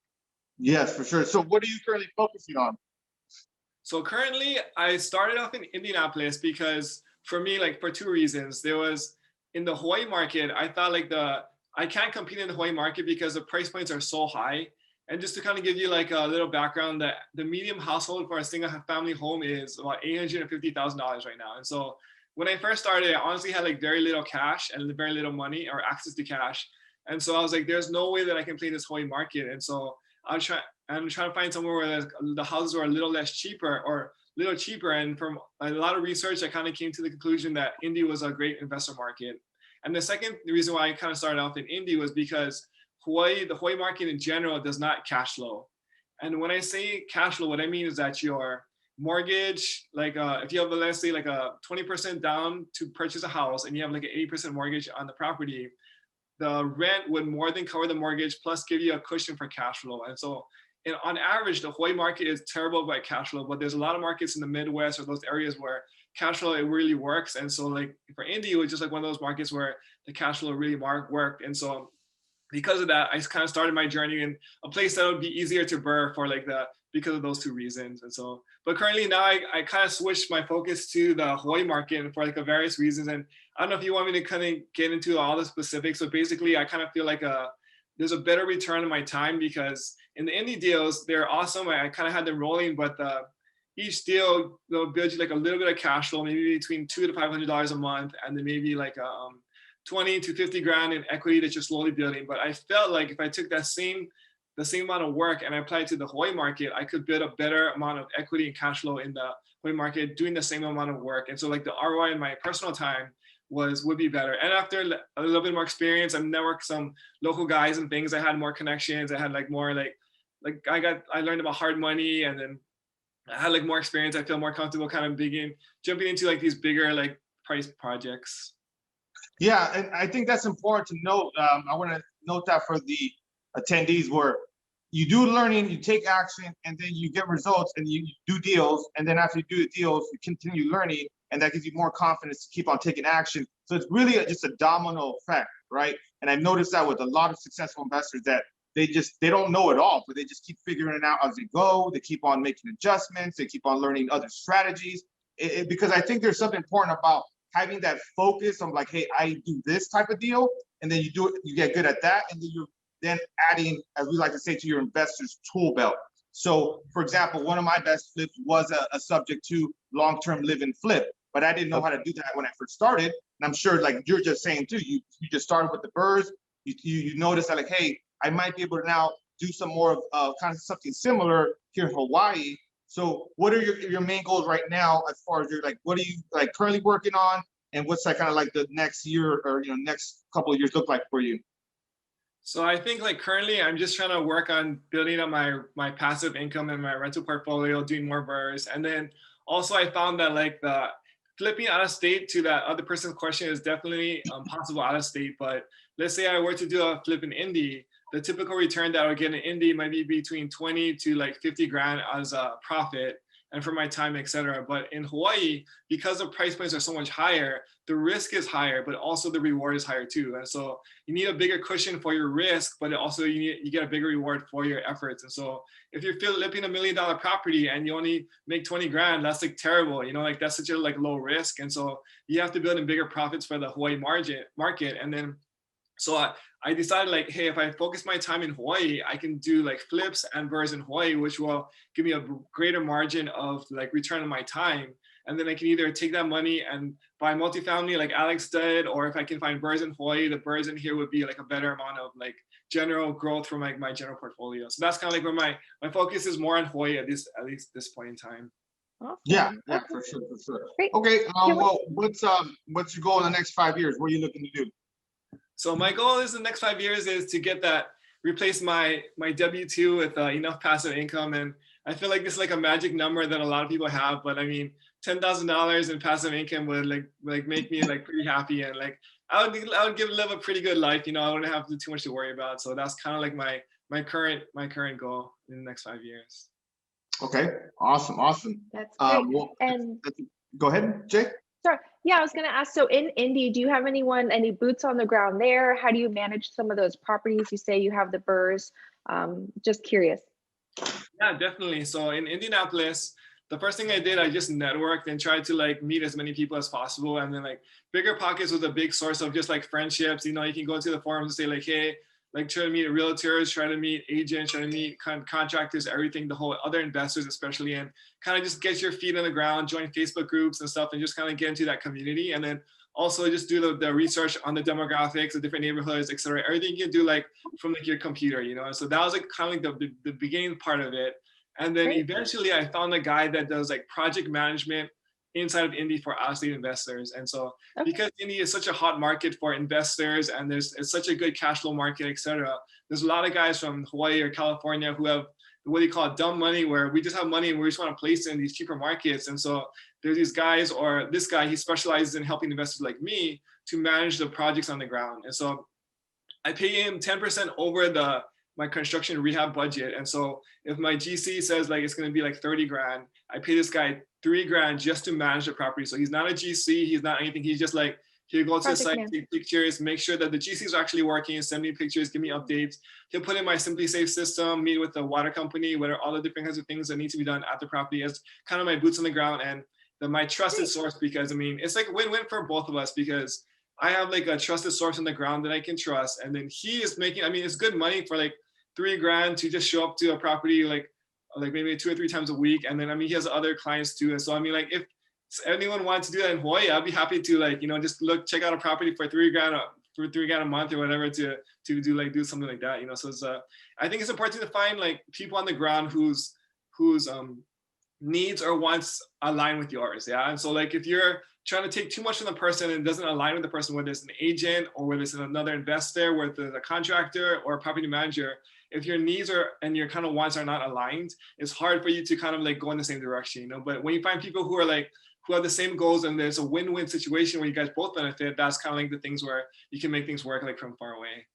Yes, for sure. So what are you currently focusing on? So currently, I started off in Indianapolis because for me, like for 2 reasons. There was in the Hawaii market, I thought like I can't compete in the Hawaii market because the price points are so high. And just to kind of give you like a little background, that the medium household for a single family home is about $850,000 right now. And so when I first started, I honestly had like very little cash and very little money or access to cash. And so I was like, there's no way that I can play this Hawaii market. And so I'm trying to find somewhere where the houses are a little cheaper. And from a lot of research, I kind of came to the conclusion that Indy was a great investor market. And the second reason why I kind of started off in Indy was because the Hawaii market in general does not cash flow. And when I say cash flow, what I mean is that your mortgage, like if you have, let's say like a 20% down to purchase a house and you have like an 80% mortgage on the property, the rent would more than cover the mortgage plus give you a cushion for cash flow. And so on average, the Hawaii market is terrible by cash flow, but there's a lot of markets in the Midwest or those areas where cash flow, it really works. And so like for Indy, it was just like one of those markets where the cash flow really worked. And so because of that, I kind of started my journey in a place that would be easier to BRRRR for because of those 2 reasons. And so, but currently now I kind of switched my focus to the Hawaii market for like various reasons. And I don't know if you want me to kind of get into all the specifics. So basically I kind of feel like there's a better return on my time because in the Indy deals, they're awesome. I kind of had them rolling, but each deal, they'll build you like a little bit of cash flow, maybe between $200 to $500 a month. And then maybe like 20 to 50 grand in equity that you're slowly building. But I felt like if I took the same amount of work and I applied it to the Hawaii market, I could build a better amount of equity and cash flow in the Hawaii market doing the same amount of work. And so like the ROI in my personal time would be better. And after a little bit more experience, I networked some local guys and things. I had more connections. I had like more I learned about hard money, and then I had like more experience. I feel more comfortable kind of jumping into like these bigger like price projects. Yeah, and I think that's important to note. I want to note that for the attendees, where you do learning, you take action, and then you get results, and you do deals, and then after you do the deals, you continue learning, and that gives you more confidence to keep on taking action. So it's really just a domino effect, right? And I've noticed that with a lot of successful investors that they don't know it all, but they just keep figuring it out as they go. They keep on making adjustments. They keep on learning other strategies. Because I think there's something important about having that focus on like, hey, I do this type of deal, and then you do it, you get good at that, and then you're then adding, as we like to say, to your investor's tool belt. So, for example, one of my best flips was a subject to long-term live and flip, but I didn't know how to do that when I first started. And I'm sure, like you're just saying too, you just started with the BRRRRs. You notice that like, hey, I might be able to now do some more of kind of something similar here in Hawaii. So, what are your main goals right now as far as what are you like currently working on, and what's like kind of like the next year or next couple of years look like for you? So I think like currently I'm just trying to work on building up my passive income and my rental portfolio, doing more BRRRRs. And then also I found that like the flipping out of state, to that other person's question, is definitely possible out of state. But let's say I were to do a flip in Indy, the typical return that I would get in Indy might be between 20 to like 50 grand as a profit, and for my time, etc. But in Hawaii, because the price points are so much higher, the risk is higher, but also the reward is higher too. And so you need a bigger cushion for your risk, but also you get a bigger reward for your efforts. And so if you're flipping $1 million property and you only make 20 grand, that's like terrible. Like that's such a like low risk. And so you have to build in bigger profits for the Hawaii market. And then so I decided like, hey, if I focus my time in Hawaii, I can do like flips and BRRRRs in Hawaii, which will give me a greater margin of like return on my time. And then I can either take that money and buy multifamily like Alex did, or if I can find BRRRRs in Hawaii, the BRRRRs in here would be like a better amount of like general growth from like my general portfolio. So that's kind of like where my focus is more on Hawaii at least this point in time. Awesome. Yeah, Okay. for sure. Great. Okay, well, what's your goal in the next 5 years? What are you looking to do? So my goal is the next 5 years is to get that, replace my W-2 with enough passive income. And I feel like this is like a magic number that a lot of people have, but I mean, $10,000 in passive income would like make me like pretty happy, and like I would live a pretty good life. I wouldn't have too much to worry about. So that's kind of like my current goal in the next 5 years. Okay, awesome. That's great. Well, And go ahead, Jay. sorry, yeah, I was going to ask, so in Indy, do you have any boots on the ground there? How do you manage some of those properties? You say you have the BRRRRs. Just curious. Yeah, definitely. So in Indianapolis, the first thing I did, I just networked and tried to like meet as many people as possible. And then like Bigger Pockets was a big source of just like friendships. You can go into the forums and say like, hey, like try to meet realtors, try to meet agents, try to meet contractors, everything, the whole other investors especially, and kind of just get your feet on the ground, join Facebook groups and stuff, and just kind of get into that community. And then also just do the research on the demographics, the different neighborhoods, etc. Everything you can do like from like your computer, So that was like kind of like the beginning part of it. And then eventually I found a guy that does like project management inside of Indy for out-of-state investors. And so because Indy is such a hot market for investors, and it's such a good cash flow market, etc., there's a lot of guys from Hawaii or California who have what do you call it, dumb money, where we just have money and we just want to place it in these cheaper markets. And so there's these guys, or this guy, he specializes in helping investors like me to manage the projects on the ground. And so I pay him 10% over my construction rehab budget. And so if my GC says like it's going to be like 30 grand, I pay this guy 3 grand just to manage the property. So he's not a GC, he's not anything. He's just like, he'll go to the site, take pictures, make sure that the GCs are actually working, send me pictures, give me updates. He'll put in my Simply Safe system, meet with the water company, whatever, all the different kinds of things that need to be done at the property as kind of my boots on the ground and my trusted source, because I mean, it's like win-win for both of us, because I have like a trusted source on the ground that I can trust. And then he is making, I mean, it's good money for like 3 grand to just show up to a property like maybe 2 or 3 times a week. And then, I mean, he has other clients too. And so, I mean, like if anyone wants to do that in Hawaii, I'd be happy to like, just check out a property for 3 grand a month or whatever to do something like that, So it's, I think it's important to find like people on the ground whose needs or wants align with yours. Yeah. And so like, if you're trying to take too much from the person and it doesn't align with the person, whether it's an agent or whether it's another investor, whether it's a contractor or a property manager, if your needs and your kind of wants are not aligned, it's hard for you to kind of like go in the same direction, But when you find people who have the same goals and there's a win-win situation where you guys both benefit, that's kind of like the things where you can make things work like from far away.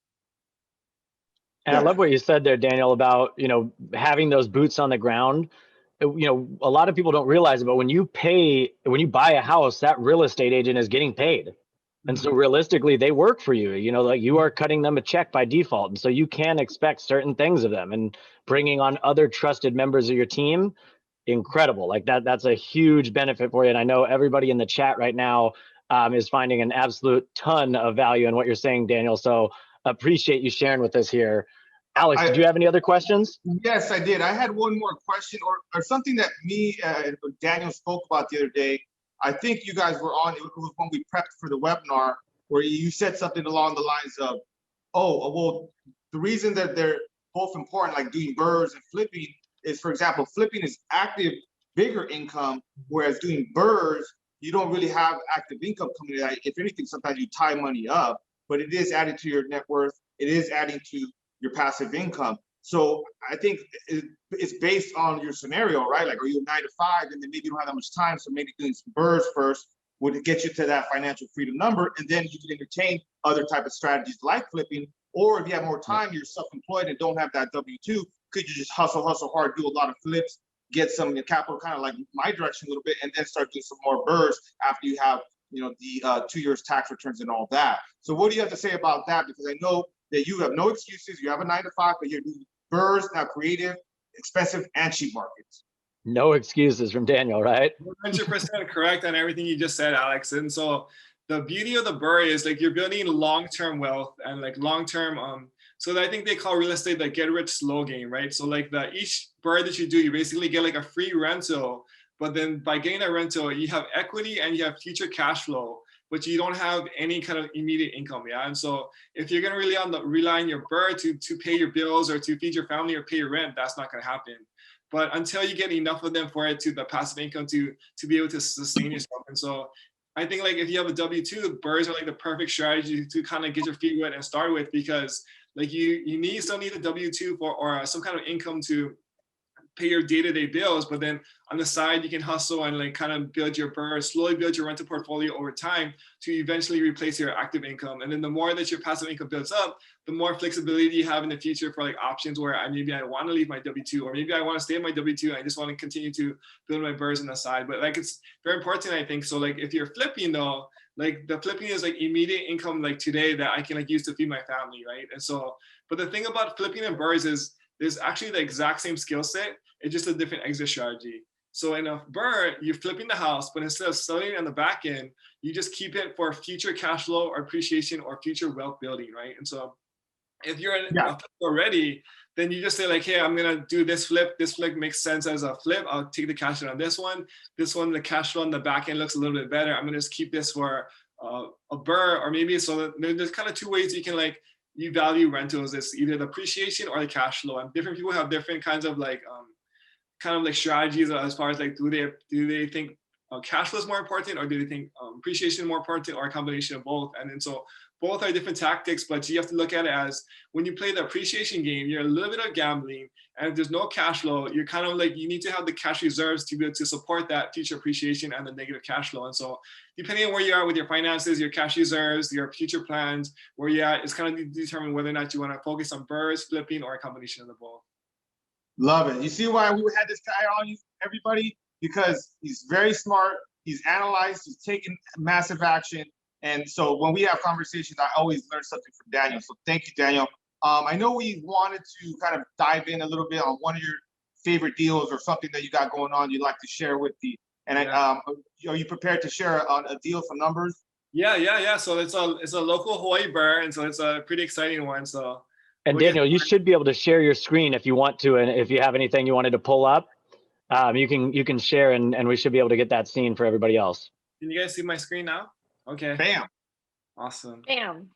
And I love what you said there, Daniel, about, having those boots on the ground. a lot of people don't realize it, but when you buy a house, that real estate agent is getting paid. And so realistically, they work for you, like you are cutting them a check by default. And so you can expect certain things of them, and bringing on other trusted members of your team, incredible. Like that's a huge benefit for you. And I know everybody in the chat right now is finding an absolute ton of value in what you're saying, Daniel. So appreciate you sharing with us here. Alex, did you have any other questions? Yes, I did. I had one more question, or something that me and Daniel spoke about the other day. I think you guys were on, it was when we prepped for the webinar, where you said something along the lines of, oh, well, the reason that they're both important, like doing BRRRRs and flipping, is, for example, flipping is active, bigger income, whereas doing BRRRRs, you don't really have active income coming in. If anything, sometimes you tie money up, but it is adding to your net worth. It is adding to your passive income. So I think it's based on your scenario, right? Like, are you a 9 to 5, and then maybe you don't have that much time, so maybe doing some BRRRRs first would get you to that financial freedom number, and then you can entertain other type of strategies like flipping. Or if you have more time, you're self-employed and don't have that W-2, could you just hustle hard, do a lot of flips, get some capital, kind of like my direction a little bit, and then start doing some more BRRRRs after you have, the 2 years tax returns and all that. So what do you have to say about that? Because I know that you have no excuses. You have a 9 to 5, but you're doing BRRRRs, now creative, expensive, and cheap markets. No excuses from Daniel, right? 100% correct on everything you just said, Alex. And so the beauty of the BRRRR is like you're building long-term wealth and like long-term. So I think they call real estate like get rich slow game, right? So like each BRRRR that you do, you basically get like a free rental, but then by getting a rental, you have equity and you have future cash flow, but you don't have any kind of immediate income, yeah? And so if you're gonna rely on your BRRRR to pay your bills or to feed your family or pay your rent, that's not gonna happen. But until you get enough of them for it to the passive income to be able to sustain yourself. And so I think like if you have a W-2, BRRRRs are like the perfect strategy to kind of get your feet wet and start with, because like you still need a W-2 or some kind of income to pay your day-to-day bills, but then on the side you can hustle and like kind of build your BRRRR, slowly build your rental portfolio over time to eventually replace your active income. And then the more that your passive income builds up, the more flexibility you have in the future for like options where maybe I want to leave my W-2, or maybe I want to stay in my W-2 and I just want to continue to build my BRRRRs on the side. But like it's very important, I think. So like if you're flipping though, like the flipping is like immediate income like today that I can like use to feed my family, right? And so, but the thing about flipping and BRRRRs is there's actually the exact same skill set. It's just a different exit strategy. So in a BRRRR, you're flipping the house, but instead of selling it on the back end, you just keep it for future cash flow or appreciation or future wealth building, right? And so if you're a flip already, then you just say like, hey, I'm gonna do this flip. This flip makes sense as a flip. I'll take the cash on this one. This one, the cash flow on the back end looks a little bit better. I'm gonna just keep this for a BRRRR, or maybe so there's kind of two ways you can like, you value rentals. It's either the appreciation or the cash flow. And different people have different kinds of like, kind of like strategies as far as like, do they think cash flow is more important, or do they think appreciation is more important, or a combination of both? And then so both are different tactics, but you have to look at it as when you play the appreciation game, you're a little bit of gambling, and if there's no cash flow, you're kind of like, you need to have the cash reserves to be able to support that future appreciation and the negative cash flow. And so depending on where you are with your finances, your cash reserves, your future plans, where you're at, it's kind of determine whether or not you want to focus on BRRRRs, flipping, or a combination of the both. Love it. You see why we had this guy on, you, everybody? Because he's very smart. He's analyzed. He's taken massive action. And so when we have conversations, I always learn something from Daniel. So thank you, Daniel. I know we wanted to kind of dive in a little bit on one of your favorite deals or something that you got going on you'd like to share with the, and are you prepared to share on a deal, some numbers? Yeah. So it's a local Hawaii BRRRR, and so it's a pretty exciting one. So. And Daniel, you should be able to share your screen if you want to, and if you have anything you wanted to pull up, you can share, and we should be able to get that seen for everybody else. Can you guys see my screen now? Okay. Bam. Awesome. Bam.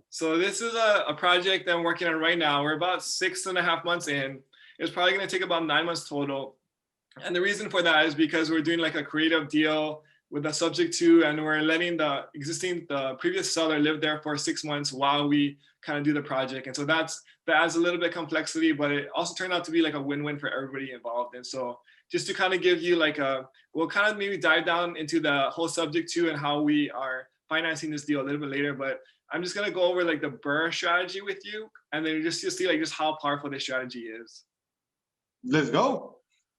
So this is a project that I'm working on right now. We're about 6.5 months in. It's probably going to take about 9 months total. And the reason for that is because we're doing like a creative deal with a subject to, and we're letting the previous seller live there for 6 months while we kind of do the project. And so that adds a little bit of complexity, but it also turned out to be like a win-win for everybody involved. And so just to kind of give you like we'll kind of maybe dive down into the whole subject to and how we are financing this deal a little bit later, but I'm just gonna go over like the BRRRR strategy with you, and then just see like just how powerful this strategy is. Let's go.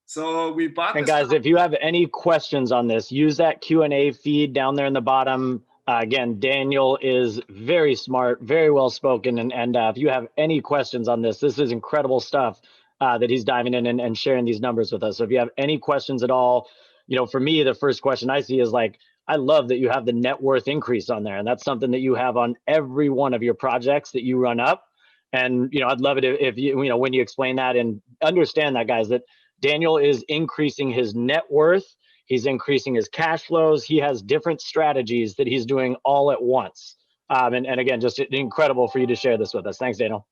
So we bought And this. guys, if you have any questions on this, use that Q&A feed down there in the bottom. Again, Daniel is very smart, very well spoken. And if you have any questions on this, this is incredible stuff that he's diving in and sharing these numbers with us. So if you have any questions at all, you know, for me, the first question I see is like, I love that you have the net worth increase on there. And that's something that you have on every one of your projects that you run up. And, you know, I'd love it if you, you know, when you explain that and understand that, guys, that Daniel is increasing his net worth. He's increasing his cash flows. He has different strategies that he's doing all at once. And again, just incredible for you to share this with us. Thanks, Daniel.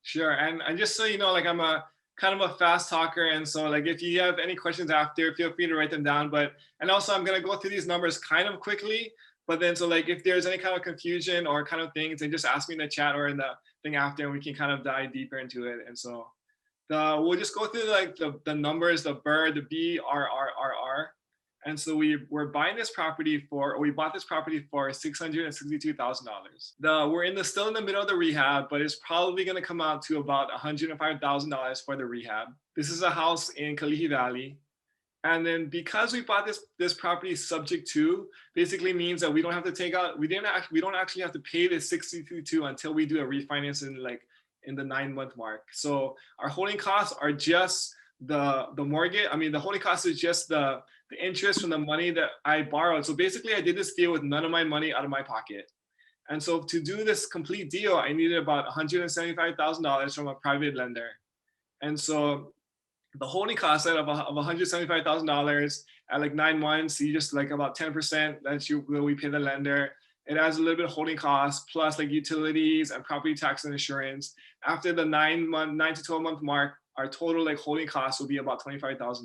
Sure. And just so you know, like I'm a kind of a fast talker. And so like, if you have any questions after, feel free to write them down. And also I'm going to go through these numbers kind of quickly, but then, so like, if there's any kind of confusion or kind of things, then just ask me in the chat or in the thing after, and we can kind of dive deeper into it. And so we'll just go through like the numbers, the BRRRR, the BRRRR. And so we bought this property for $662,000. We're still in the middle of the rehab, but it's probably going to come out to about $105,000 for the rehab. This is a house in Kalihi Valley. And then because we bought this property subject to, basically means that we don't have to take out, we don't actually have to pay this $62,000 until we do a refinance in the 9-month mark. So our holding costs are just the mortgage. I mean, the holding cost is just the interest from the money that I borrowed. So basically I did this deal with none of my money out of my pocket. And so to do this complete deal, I needed about $175,000 from a private lender. And so the holding cost of $175,000 at like 9 months, you just like about 10% that we pay the lender. It adds a little bit of holding costs plus like utilities and property tax and insurance. After the 9 to 12 month mark, our total like holding costs will be about $25,000.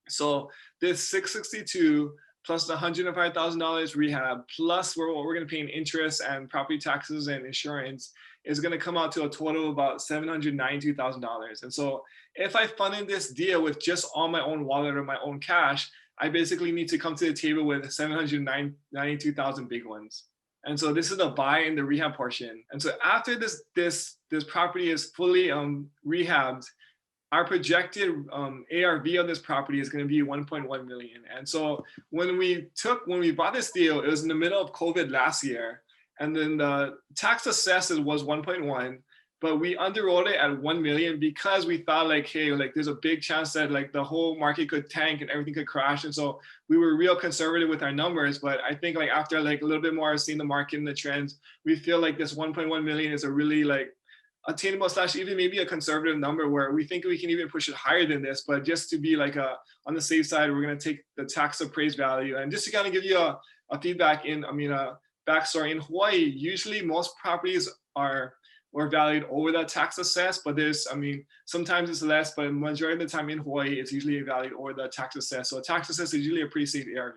So this 662 plus the $105,000 rehab plus what we're going to pay in interest and property taxes and insurance is going to come out to a total of about $792,000. And so if I funded this deal with just all my own wallet or my own cash, I basically need to come to the table with 792,000 big ones. And so this is the buy and the rehab portion. And so after this property is fully rehabbed, our projected ARV of this property is going to be 1.1 million. And so when we bought this deal, it was in the middle of COVID last year. And then the tax assessed was 1.1, but we underwrote it at 1 million because we thought like, hey, like there's a big chance that like the whole market could tank and everything could crash. And so we were real conservative with our numbers. But I think like after like a little bit more seeing the market and the trends, we feel like this 1.1 million is a really like attainable / even maybe a conservative number where we think we can even push it higher than this. But just to be like on the safe side, we're going to take the tax appraised value. And just to kind of give you a feedback backstory, in Hawaii, usually most properties were valued over that tax assessed, but sometimes it's less, but majority of the time in Hawaii, it's usually valued over the tax assessed. So a tax assessed is usually a pretty safe ARV.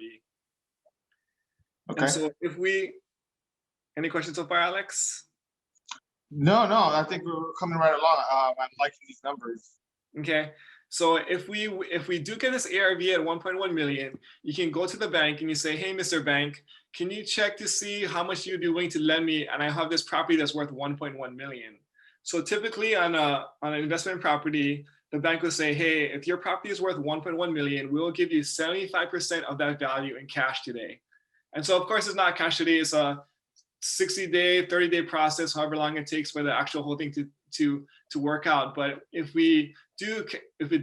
Okay. And so any questions so far, Alex? No, I think we're coming right along. I'm liking these numbers. Okay. So if we do get this ARV at 1.1 million, you can go to the bank and you say, hey, Mr. Bank, can you check to see how much you'd be willing to lend me? And I have this property that's worth 1.1 million. So typically on an investment property, the bank will say, hey, if your property is worth 1.1 million, we will give you 75% of that value in cash today. And so of course it's not cash today, it's a 60-day, 30-day process, however long it takes for the actual whole thing to work out. But if it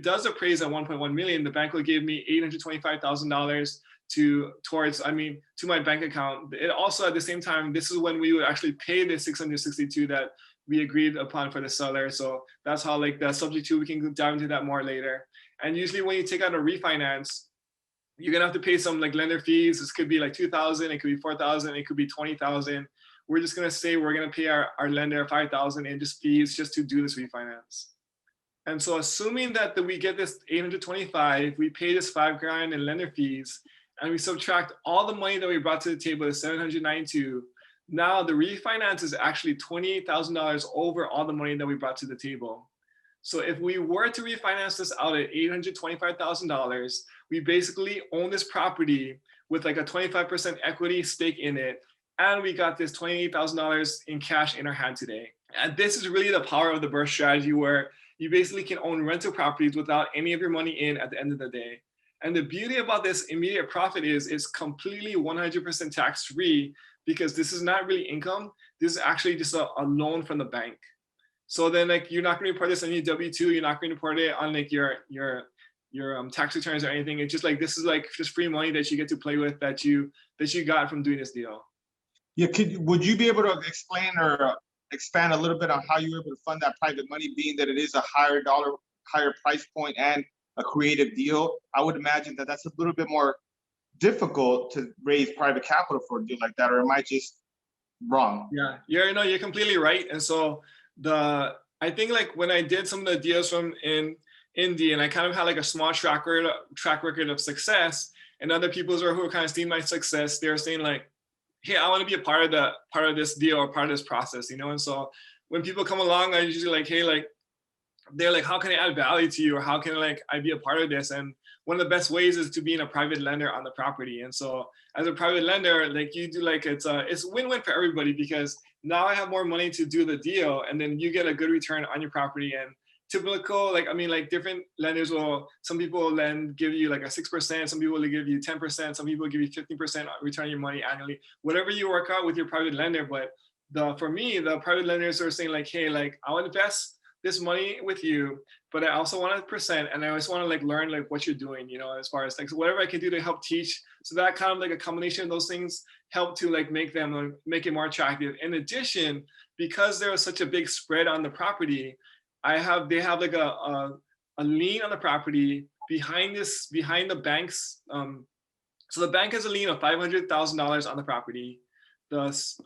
does appraise at 1.1 million, the bank will give me $825,000 to my bank account. It also at the same time, this is when we would actually pay the 662 that we agreed upon for the seller. So that's how like the subject to, we can dive into that more later. And usually when you take out a refinance, you're gonna have to pay some like lender fees. This could be like $2,000, it could be $4,000, it could be $20,000. We're just gonna say we're gonna pay our lender $5,000 in just fees just to do this refinance. And so assuming that we get this 825, we pay this $5,000 in lender fees, and we subtract all the money that we brought to the table, the 792. Now the refinance is actually $28,000 over all the money that we brought to the table. So if we were to refinance this out at $825,000, we basically own this property with like a 25% equity stake in it. And we got this $28,000 in cash in our hand today. And this is really the power of the BRRRR strategy, where you basically can own rental properties without any of your money in at the end of the day. And the beauty about this immediate profit is it's completely 100% tax-free, because this is not really income. This is actually just a loan from the bank. So then like you're not going to report this on your W-2, you're not going to report it on like your tax returns or anything. It's just like, this is like just free money that you get to play with, that you got from doing this deal. Yeah, would you be able to explain or expand a little bit on how you were able to fund that private money, being that it is a higher price point and a creative deal? I would imagine that that's a little bit more difficult to raise private capital for a deal like that, or am I just wrong? Yeah, you're completely right. And so I think like when I did some of the deals from in Indy, and I kind of had like a small track record of success, and other people who are kind of seeing my success, they're saying like, hey, I want to be a part of this deal or part of this process, you know? And so when people come along, I usually like, hey, like, they're like, how can I add value to you? Or how can like I be a part of this? And one of the best ways is to being a private lender on the property. And so as a private lender, like you do, like it's win-win for everybody, because now I have more money to do the deal, and then you get a good return on your property. And typical, like, I mean, like different lenders some people will then give you like a 6%, some people will give you 10%, some people will give you 15% return on your money annually, whatever you work out with your private lender. But for me, the private lenders are saying like, hey, like I want to invest this money with you, but I also want a percent, and I always want to like learn like what you're doing, you know, as far as like, so whatever I can do to help teach. So that kind of like a combination of those things help to like make it more attractive. In addition, because there was such a big spread on the property, they have like a lien on the property behind the bank's. So the bank has a lien of $500,000 on the property.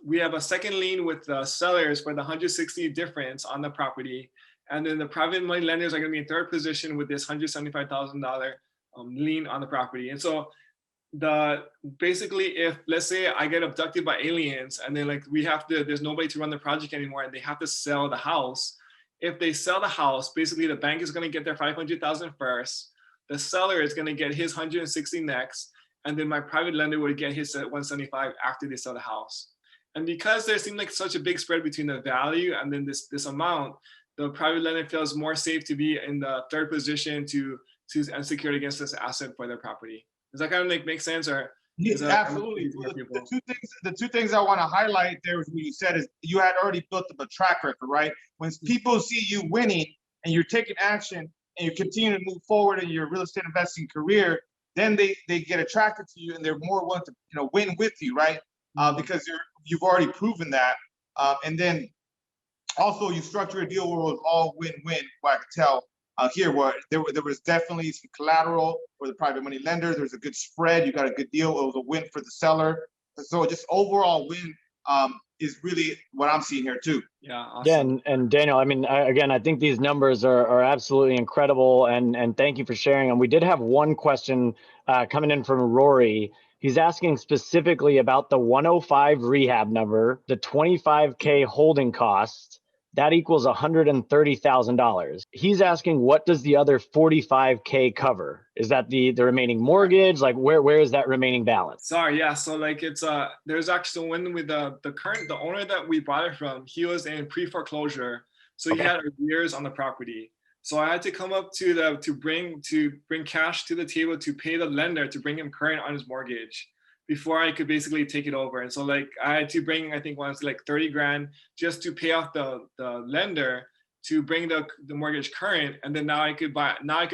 We have a second lien with the sellers for the $160,000 difference on the property. And then the private money lenders are going to be in third position with this $175,000 lien on the property. And so basically, if let's say I get abducted by aliens, and then like there's nobody to run the project anymore, and they have to sell the house. If they sell the house, basically the bank is going to get their $500,000 first. The seller is going to get his $160,000 next. And then my private lender would get his $175,000 after they sell the house. And because there seemed like such a big spread between the value and then this amount, the private lender feels more safe to be in the third position to unsecured against this asset for their property. Does that kind of like make sense? Or yes, absolutely. The two things I want to highlight there is what you said is you had already built up a track record, right? When people see you winning and you're taking action and you continue to move forward in your real estate investing career, then they get attracted to you and they're more willing to win with you, right? Because you've already proven that. And then also you structure a deal where it was all win-win. What I could tell here, where there was definitely some collateral for the private money lenders. There's a good spread. You got a good deal. It was a win for the seller. So just overall win is really what I'm seeing here too. Yeah. Awesome. Yeah, and Daniel, I mean, again, I think these numbers are absolutely incredible, and thank you for sharing them. We did have one question coming in from Rory. He's asking specifically about the 105 rehab number, the 25K holding cost. That equals $130,000. He's asking, what does the other 45K cover? Is that the remaining mortgage? Like where is that remaining balance? Sorry, yeah. So like it's there's actually one with the owner that we bought it from, he was in pre-foreclosure. So he had arrears on the property. So I had to come up to bring cash to the table to pay the lender to bring him current on his mortgage before I could basically take it over. And so like I had to bring, I think once like 30 grand just to pay off the lender to bring the mortgage current. And then now I could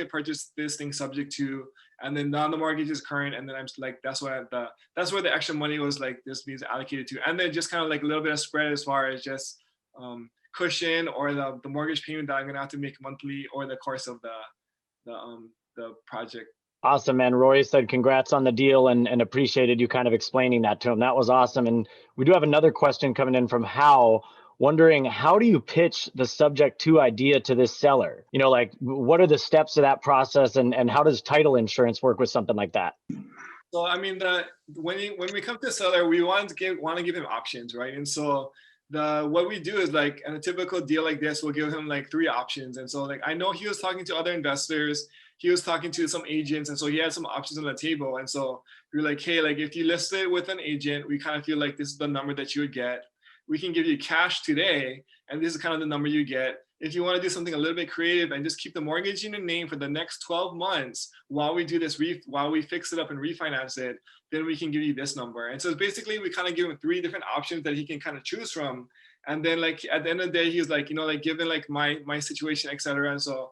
purchase this thing subject to, and then now the mortgage is current. And then I'm like, that's where the extra money was like this means allocated to. And then just kind of like a little bit of spread as far as just cushion or the mortgage payment that I'm gonna have to make monthly or the course of the project. Awesome, man. Roy said congrats on the deal and appreciated you kind of explaining that to him. That was awesome. And we do have another question coming in from Hal, wondering how do you pitch the subject to idea to this seller? You know, like what are the steps of that process, and how does title insurance work with something like that? So I mean, when we come to the seller, we want to give him options, right? And so what we do is like in a typical deal like this, we'll give him like 3 options. And so like I know he was talking to other investors, he was talking to some agents, and so he had some options on the table. And so we're like, hey, like if you list it with an agent, we kind of feel like this is the number that you would get. We can give you cash today, and this is kind of the number you get. if you want to do something a little bit creative and just keep the mortgage in your name for the next 12 months while we do this, while we fix it up and refinance it, then we can give you this number. And so basically we kind of give him 3 different options that he can kind of choose from. And then like at the end of the day, he's like, you know, like given like my situation, etc. And so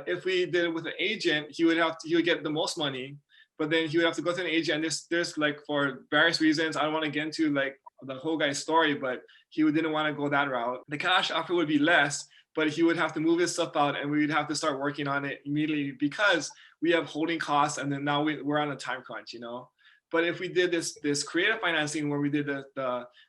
if we did it with an agent, he would get the most money, but then he would have to go to an agent. And there's like, for various reasons, I don't want to get into like the whole guy's story, but he didn't want to go that route. The cash offer would be less, but he would have to move his stuff out and we would have to start working on it immediately because we have holding costs and then now we're on a time crunch, you know. But if we did this creative financing where we did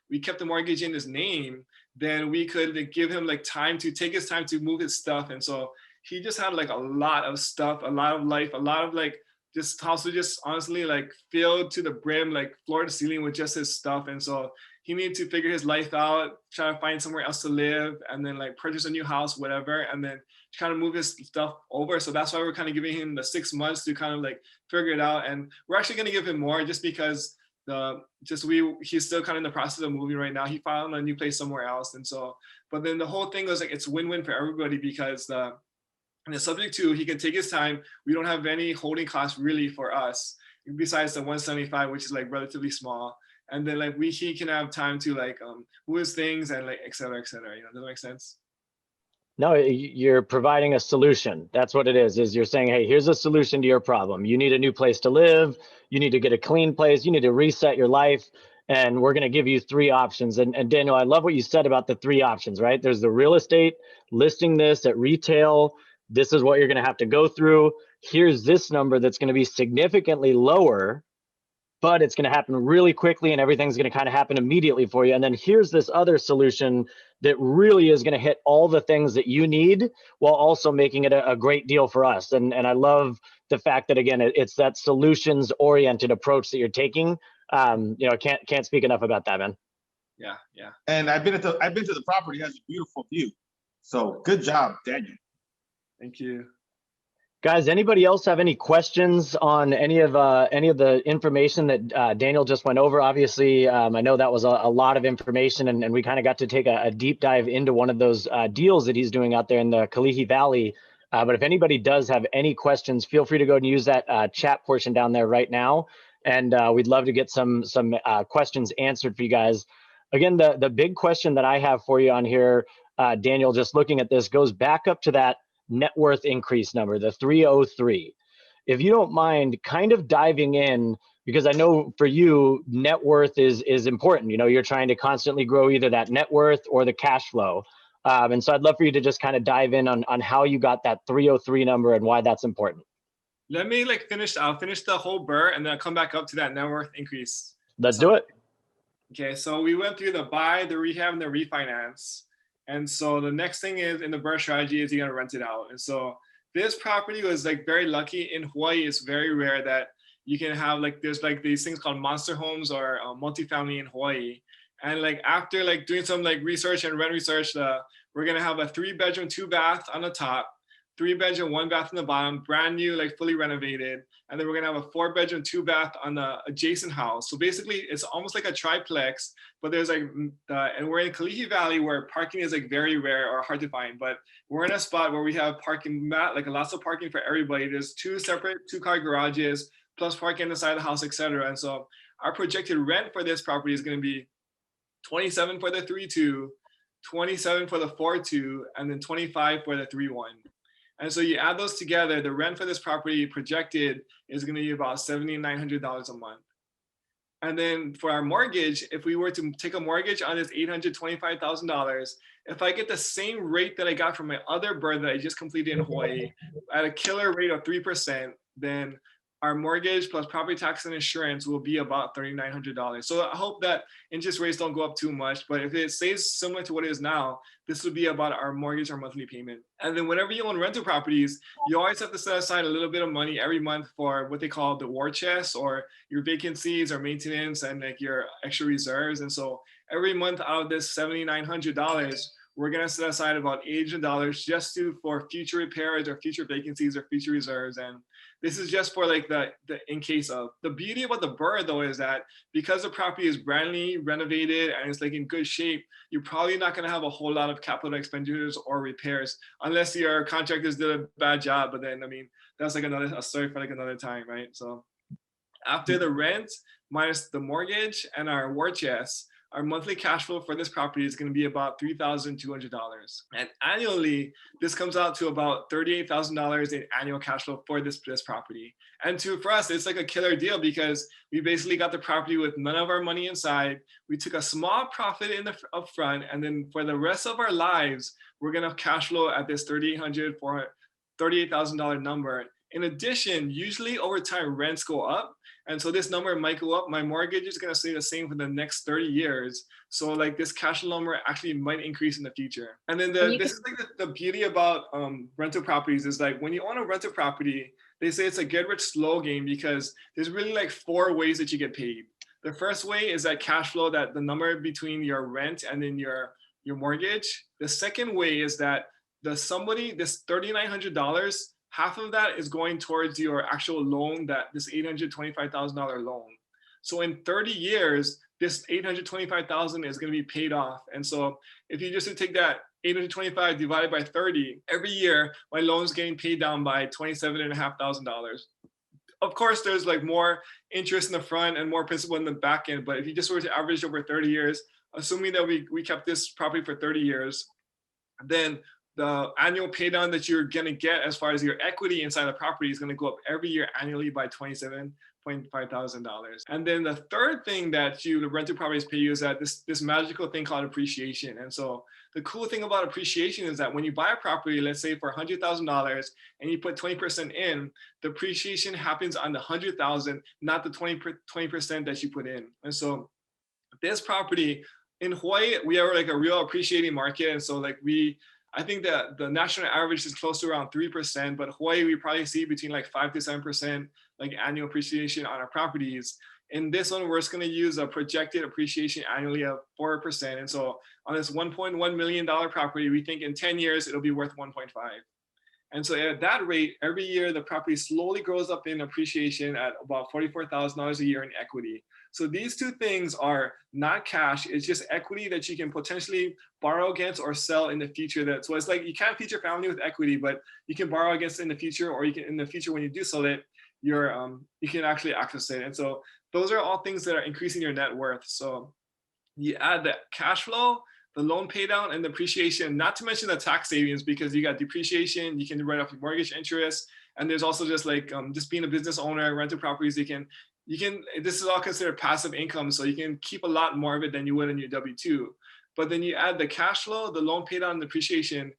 we kept the mortgage in his name, then we could give him like time to take his time to move his stuff. And so he just had like a lot of stuff, a lot of life, a lot of like just house was just honestly like filled to the brim, like floor to ceiling with just his stuff. And so he needed to figure his life out, try to find somewhere else to live, and then like purchase a new house, whatever, and then kind of move his stuff over. So that's why we're kind of giving him the 6 months to kind of like figure it out. And we're actually going to give him more just because he's still kind of in the process of moving right now. He found a new place somewhere else. And so, but then the whole thing was like, it's win-win for everybody because and the subject to, he can take his time. We don't have any holding costs really for us, besides the 175, which is like relatively small. And then like he can have time to like move his things and like et cetera, you know, does that make sense? No, you're providing a solution. That's what it is you're saying, hey, here's a solution to your problem. You need a new place to live. You need to get a clean place. You need to reset your life. And we're going to give you 3 options. And Daniel, I love what you said about the 3 options, right? There's the real estate, listing this at retail. This is what you're going to have to go through. Here's this number that's going to be significantly lower, but it's going to happen really quickly and everything's going to kind of happen immediately for you. And then here's this other solution that really is going to hit all the things that you need while also making it a great deal for us. And I love the fact that, again, it's that solutions oriented approach that you're taking. You know, can't speak enough about that, man. Yeah. And I've been to the property. It has a beautiful view. So good job, Daniel. Thank you. Guys, anybody else have any questions on any of the information that Daniel just went over? Obviously, I know that was a lot of information, and we kind of got to take a deep dive into one of those deals that he's doing out there in the Kalihi Valley. But if anybody does have any questions, feel free to go and use that chat portion down there right now, and we'd love to get some questions answered for you guys. Again, the big question that I have for you on here, Daniel, just looking at this, goes back up to that net worth increase number, the 303. If you don't mind kind of diving in, because I know for you, net worth is important. You know, you're trying to constantly grow either that net worth or the cash flow. And so I'd love for you to just kind of dive in on how you got that 303 number and why that's important. Let me I'll finish the whole BRRRR and then I'll come back up to that net worth increase. Let's do it. Okay, so we went through the buy, the rehab, and the refinance. And so the next thing is in the BRRRR strategy is you're gonna rent it out. And so this property was like very lucky. In Hawaii, it's very rare that you can have like, there's like these things called monster homes or multifamily in Hawaii. And like after like doing some like research and rent research, we're gonna have a 3-bedroom, 2-bath on the top, 3-bedroom, 1-bath on the bottom, brand new, like fully renovated. And then we're gonna have a 4-bedroom, 2-bath on the adjacent house. So basically it's almost like a triplex, but there's like, and we're in Kalihi Valley where parking is like very rare or hard to find, but we're in a spot where we have parking, like lots of parking for everybody. There's 2 separate 2-car garages, plus parking on the side of the house, etc. And so our projected rent for this property is gonna be 27 for the 3.2, 27 for the 4.2, and then 25 for the 3.1. And so you add those together, the rent for this property projected is going to be about $7,900 a month. And then for our mortgage, if we were to take a mortgage on this $825,000, if I get the same rate that I got from my other BRRRR that I just completed in Hawaii at a killer rate of 3%, then our mortgage plus property tax and insurance will be about $3,900. So I hope that interest rates don't go up too much, but if it stays similar to what it is now, this would be about our mortgage or monthly payment. And then whenever you own rental properties, you always have to set aside a little bit of money every month for what they call the war chest or your vacancies or maintenance and like your extra reserves. And so every month out of this $7,900, we're going to set aside about $800 just for future repairs or future vacancies or future reserves. And this is just for like the in case of. The beauty about the BRRRR though is that because the property is brand new, renovated, and it's like in good shape, you're probably not going to have a whole lot of capital expenditures or repairs unless your contractors did a bad job. But then, I mean, that's like a story for like another time, right? So after the rent minus the mortgage and our war chest, our monthly cash flow for this property is going to be about $3,200. And annually, this comes out to about $38,000 in annual cash flow for this property. And for us, it's like a killer deal because we basically got the property with none of our money inside. We took a small profit in the upfront, and then for the rest of our lives, we're going to cash flow at this $38,000 number. In addition, usually over time, rents go up. And so this number might go up. My mortgage is going to stay the same for the next 30 years. So like this cash flow number actually might increase in the future. And then this is like the beauty about rental properties is like when you own a rental property, they say it's a get rich slow game because there's really like 4 ways that you get paid. The first way is that cash flow, that the number between your rent and then your mortgage. The second way is that this $3,900, half of that is going towards your actual loan, this $825,000 loan. So in 30 years, this $825,000 is going to be paid off. And so if you just take that 825 divided by 30, every year, my loan is getting paid down by $27,500. Of course, there's like more interest in the front and more principal in the back end. But if you just were to average over 30 years, assuming that we kept this property for 30 years, then the annual pay down that you're going to get as far as your equity inside the property is going to go up every year annually by $27,500. And then the third thing that the rental properties pay you is that this magical thing called appreciation. And so the cool thing about appreciation is that when you buy a property, let's say for $100,000 and you put 20% in, the appreciation happens on the $100,000, not the 20% that you put in. And so this property in Hawaii, we are like a real appreciating market. And so like I think that the national average is close to around 3%, but Hawaii, we probably see between like 5 to 7% like annual appreciation on our properties. In this one, we're just going to use a projected appreciation annually of 4%. And so on this $1.1 million property, we think in 10 years, it'll be worth 1.5. And so at that rate, every year, the property slowly grows up in appreciation at about $44,000 a year in equity. So these two things are not cash. It's just equity that you can potentially borrow against or sell in the future. So it's like you can't feed your family with equity, but you can borrow against it in the future, or you can in the future when you do sell it, you can actually access it. And so those are all things that are increasing your net worth. So you add the cash flow, the loan pay down, and the appreciation, not to mention the tax savings, because you got depreciation, you can write off your mortgage interest. And there's also just like just being a business owner, rental properties, this is all considered passive income. So you can keep a lot more of it than you would in your W-2. But then you add the cash flow, the loan pay down, and the appreciation,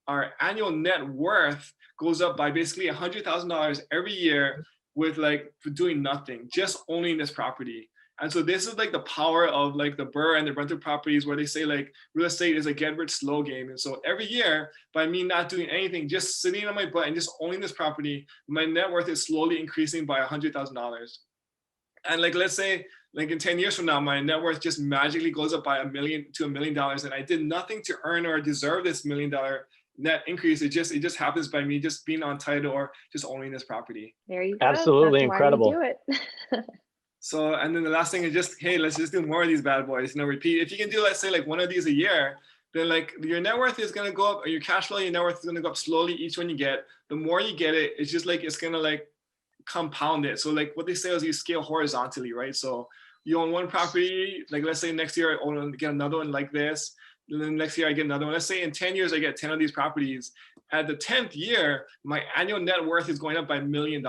our annual net worth goes up by basically $100,000 every year with like doing nothing, just owning this property. And so this is like the power of like the BRRRR and the rental properties, where they say like real estate is a get rich slow game. And so every year, by me not doing anything, just sitting on my butt and just owning this property, my net worth is slowly increasing by $100,000. And like, let's say like in 10 years from now, my net worth just magically goes up by $1 million to $1 million. And I did nothing to earn or deserve this $1 million net increase. It just happens by me just being on title or just owning this property. There you go. Absolutely. That's incredible. Why we do it. So, and then the last thing is just, hey, let's just do more of these bad boys, repeat. If you can do, let's say like one of these a year, then like your net worth is going to go up, or your cash flow, your net worth is going to go up slowly each one you get. The more you get it, it's just like, it's going to like compound it. So like what they say is you scale horizontally, right? So you own one property, like let's say next year I get another one like this. And then next year I get another one. Let's say in 10 years, I get 10 of these properties. At the 10th year, my annual net worth is going up by $1 million,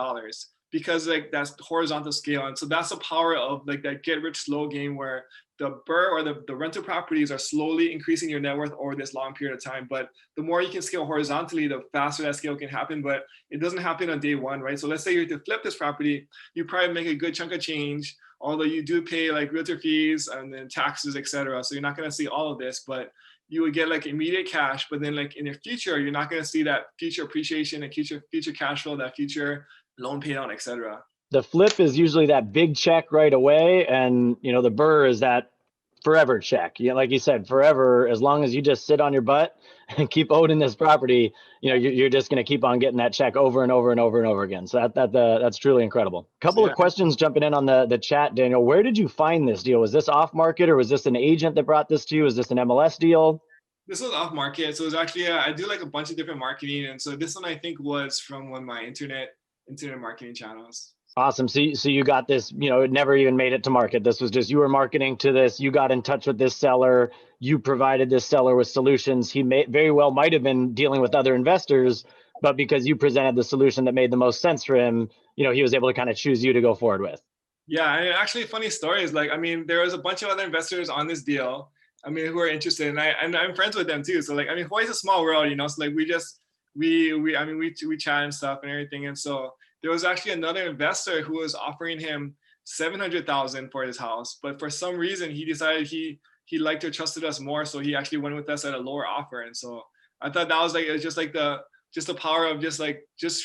because like that's horizontal scale. And so that's the power of like that get rich slow game, where the BRRRR or the rental properties are slowly increasing your net worth over this long period of time. But the more you can scale horizontally, the faster that scale can happen. But it doesn't happen on day one, right? So let's say you're to flip this property, you probably make a good chunk of change, although you do pay like realtor fees and then taxes, etc. So you're not going to see all of this, but you would get like immediate cash. But then like in your future, you're not going to see that future appreciation and future cash flow, that future loan pay down, etc. The flip is usually that big check right away, and the BRRRR is that forever check. You know, like you said, forever, as long as you just sit on your butt and keep owning this property, you know, you're just going to keep on getting that check over and over and over and over again. So that's truly incredible. Couple of questions jumping in on the chat, Daniel. Where did you find this deal? Was this off market, or was this an agent that brought this to you? Is this an MLS deal? This was off market. So it was actually, I do like a bunch of different marketing. And so this one I think was from one of my internet marketing channels. Awesome. So you got this, you know, it never even made it to market. This was just, you were marketing to this, you got in touch with this seller, you provided this seller with solutions. He very well might have been dealing with other investors, but because you presented the solution that made the most sense for him, you know, he was able to kind of choose you to go forward with. Yeah, and actually funny story is, like, I mean, there was a bunch of other investors on this deal, I mean, who are interested, and I'm friends with them too. So like, I mean, Hawaii's a small world, you know, so like we chat and stuff and everything. And so there was actually another investor who was offering him $700,000 for his house, but for some reason he decided he liked or trusted us more, so he actually went with us at a lower offer. And so I thought that was like, it's just like the power of just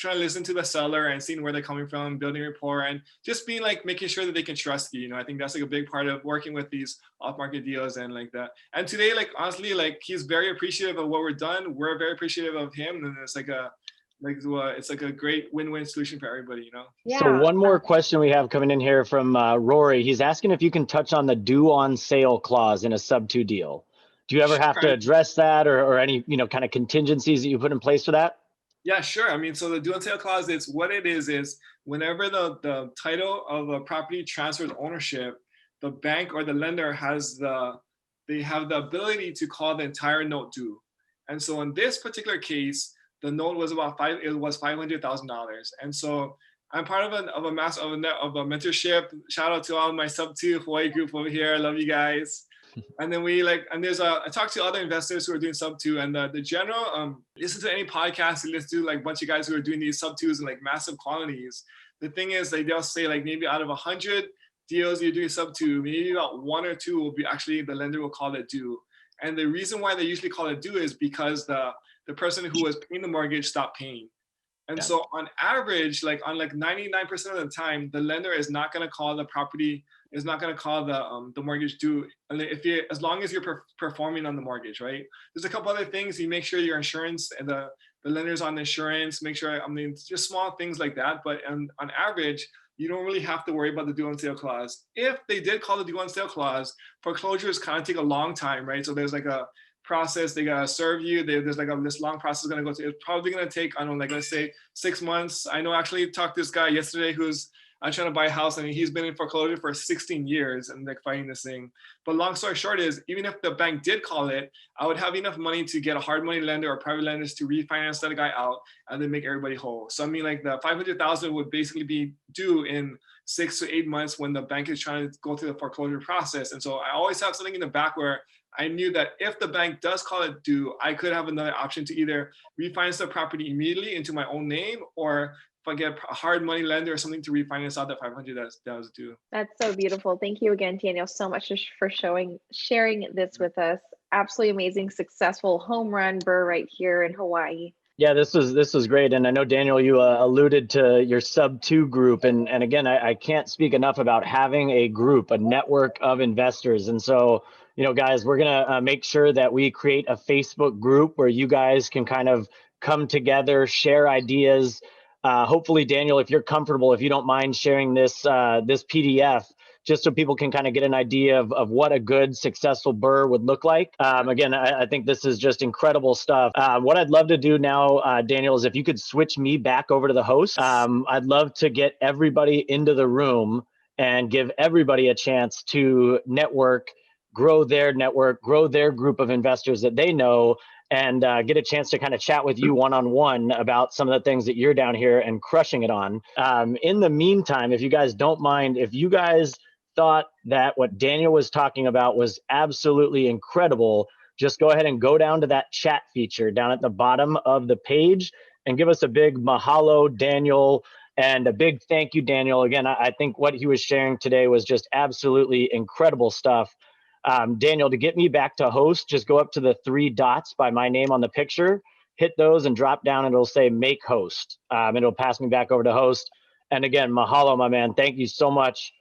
trying to listen to the seller and seeing where they're coming from, building rapport, and just being like making sure that they can trust you. You know, I think that's like a big part of working with these off-market deals and like that. And today, like, honestly, like, he's very appreciative of what we're done. We're very appreciative of him, and it's like it's like a great win-win solution for everybody, you know? Yeah. So one more question we have coming in here from Rory. He's asking if you can touch on the due on sale clause in a sub-2 deal. Do you ever have to address that, or any, you know, kind of contingencies that you put in place for that? Yeah, sure. I mean, so the due on sale clause is what it is whenever the title of a property transfers ownership, the bank or the lender they have the ability to call the entire note due. And so in this particular case, the note was $500,000. And so I'm part of a mentorship. Shout out to all my sub-2 Hawaii group over here. I love you guys. And then I talked to other investors who are doing sub-2, and the general, listen to any podcast, listen to like a bunch of guys who are doing these sub-2s in like massive quantities. The thing is, like, they'll say like maybe out of 100 deals you're doing sub-2, maybe about 1 or 2 will be actually, the lender will call it due. And the reason why they usually call it due is because the person who was paying the mortgage stopped paying. And so on average, like on like 99% of the time, the lender is not going to call the property, is not going to call the mortgage due as long as you're performing on the mortgage, right? There's a couple other things. You make sure your insurance and the lender's on the insurance, make sure, I mean, just small things like that. But on average, you don't really have to worry about the due on sale clause. If they did call the due on sale clause, foreclosures kind of take a long time, right? So there's like a process, they gotta serve you. There's like this long process gonna go through. It's probably gonna take, I don't know, like let's say 6 months. I know, I actually talked to this guy yesterday who's trying to buy a house, and he's been in foreclosure for 16 years and like fighting this thing. But long story short is, even if the bank did call it, I would have enough money to get a hard money lender or private lenders to refinance that guy out and then make everybody whole. So I mean, like, the 500,000 would basically be due in 6 to 8 months when the bank is trying to go through the foreclosure process. And so I always have something in the back where I knew that if the bank does call it due, I could have another option to either refinance the property immediately into my own name, or if I get a hard money lender or something to refinance out that 500 that was due. That's so beautiful. Thank you again, Daniel, so much for sharing this with us. Absolutely amazing, successful home run BRRRR right here in Hawaii. Yeah, this was great. And I know, Daniel, you alluded to your sub-2 group. And again, I can't speak enough about having a group, a network of investors. And so, you know, guys, we're going to make sure that we create a Facebook group where you guys can kind of come together, share ideas. Hopefully, Daniel, if you're comfortable, if you don't mind sharing this PDF, just so people can kind of get an idea of what a good, successful BRRRR would look like. Again, I think this is just incredible stuff. What I'd love to do now, Daniel, is if you could switch me back over to the host. I'd love to get everybody into the room and give everybody a chance to network, grow their group of investors that they know, and get a chance to kind of chat with you one-on-one about some of the things that you're down here and crushing it on. In the meantime, if you guys don't mind, if you guys thought that what Daniel was talking about was absolutely incredible, just go ahead and go down to that chat feature down at the bottom of the page and give us a big mahalo, Daniel, and a big thank you, Daniel. Again, I think what he was sharing today was just absolutely incredible stuff. Daniel, to get me back to host, just go up to the 3 dots by my name on the picture, hit those and drop down, and it'll say make host. It'll pass me back over to host. And again, mahalo, my man. Thank you so much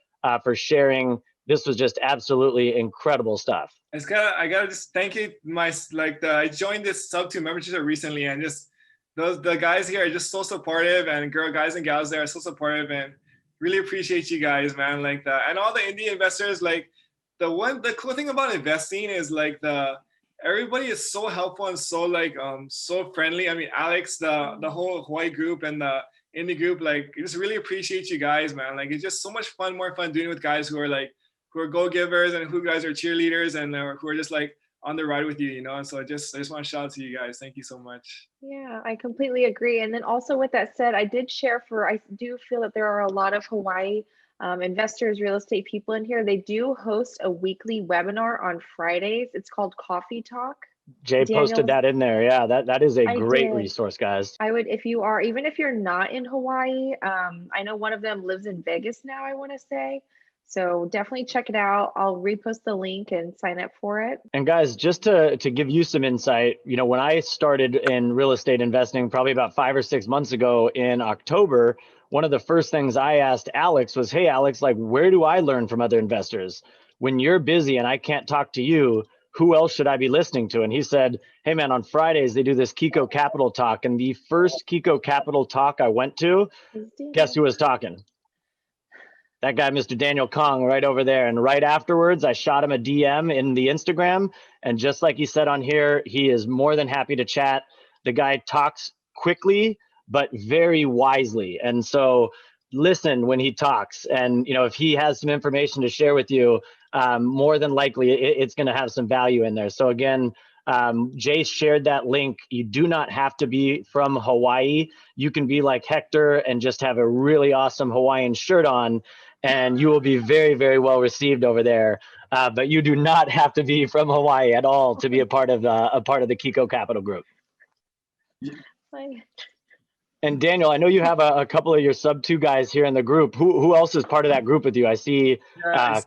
for sharing this was just absolutely incredible stuff. I gotta just thank you. I joined this sub-2 membership recently, and just the guys here are just so supportive, and guys and gals there are so supportive, and really appreciate you guys, man. And all the indie investors, the cool thing about investing is everybody is so helpful and so friendly. I mean, Alex, the whole Hawaii group and the indie group, just really appreciate you guys, man. It's just so much fun, more fun doing it with guys who are go-givers and who guys are cheerleaders and who are just on the ride with you, And so I just want to shout out to you guys. Thank you so much. Yeah, I completely agree. And then also with that said, I do feel that there are a lot of Hawaii investors, real estate people in here. They do host a weekly webinar on Fridays. It's called Coffee Talk. Jay posted that in there. Yeah, that is a great did. resource, guys. I would, even if you're not in Hawaii, I know one of them lives in Vegas now, I want to say. So definitely check it out. I'll repost the link and sign up for it. And guys, just to give you some insight, when I started in real estate investing probably about 5 or 6 months ago in October, one of the first things I asked Alex was, hey, Alex, where do I learn from other investors? When you're busy and I can't talk to you, who else should I be listening to? And he said, hey man, on Fridays, they do this Kiko Capital Talk. And the first Kiko Capital Talk I went to, guess who was talking? That guy, Mr. Daniel Kong, right over there. And right afterwards, I shot him a DM in the Instagram. And just like he said on here, he is more than happy to chat. The guy talks quickly, but very wisely. And so listen when he talks. And, if he has some information to share with you, more than likely it's going to have some value in there. So again, Jay shared that link. You do not have to be from Hawaii. You can be like Hector and just have a really awesome Hawaiian shirt on, and you will be very, very well received over there. But you do not have to be from Hawaii at all to be a part of the Kiko Capital Group. And Daniel, I know you have a couple of your sub-2 guys here in the group. Who else is part of that group with you? I see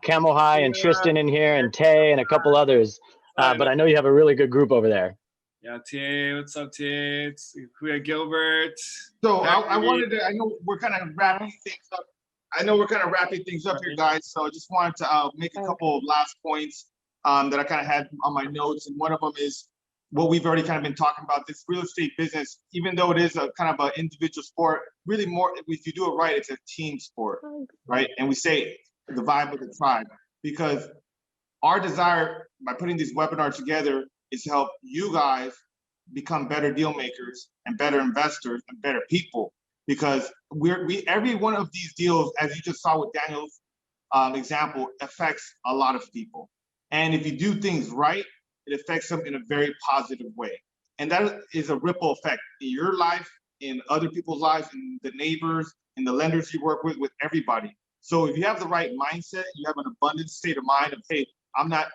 Camo High and Tristan in here, and Tay and a couple others. But I know you have a really good group over there. Yeah, Tay, what's up, Tay? We have Gilbert. So I know we're kind of wrapping things up. Here, guys. So I just wanted to make a couple of last points that I kind of had on my notes. And one of them is what we've already kind of been talking about, this real estate business, even though it is a kind of an individual sport, really more, if you do it right, it's a team sport, right? And we say the vibe of the tribe, because our desire by putting these webinars together is to help you guys become better deal makers and better investors and better people, because every one of these deals, as you just saw with Daniel's example, affects a lot of people. And if you do things right, it affects them in a very positive way. And that is a ripple effect in your life, in other people's lives, in the neighbors, in the lenders you work with everybody. So if you have the right mindset, you have an abundant state of mind of, hey, I'm not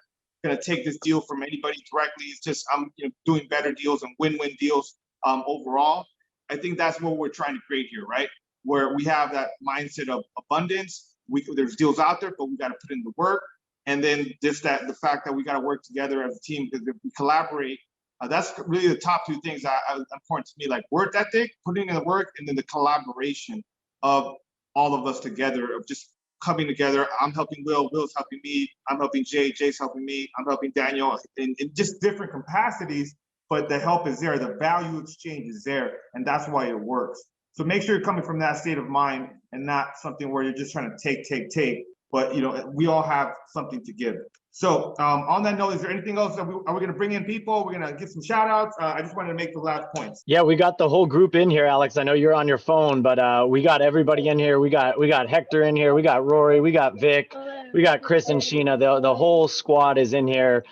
going to take this deal from anybody directly. It's just I'm doing better deals and win-win deals overall. I think that's what we're trying to create here, right? Where we have that mindset of abundance. There's deals out there, but we got to put in the work. And then just the fact that we got to work together as a team, because if we collaborate, that's really the top 2 things that are important to me, like work ethic, putting in the work, and then the collaboration of all of us together, of just coming together. I'm helping Will's helping me, I'm helping Jay's helping me, I'm helping Daniel in just different capacities, but the help is there, the value exchange is there, and that's why it works. So make sure you're coming from that state of mind and not something where you're just trying to take, but we all have something to give. So on that note, is there anything else? Are we going to bring in people? We're going to give some shout outs. I just wanted to make the last points. Yeah, we got the whole group in here, Alex. I know you're on your phone, but we got everybody in here. We got Hector in here. We got Rory. We got Vic. We got Chris and Sheena. The whole squad is in here.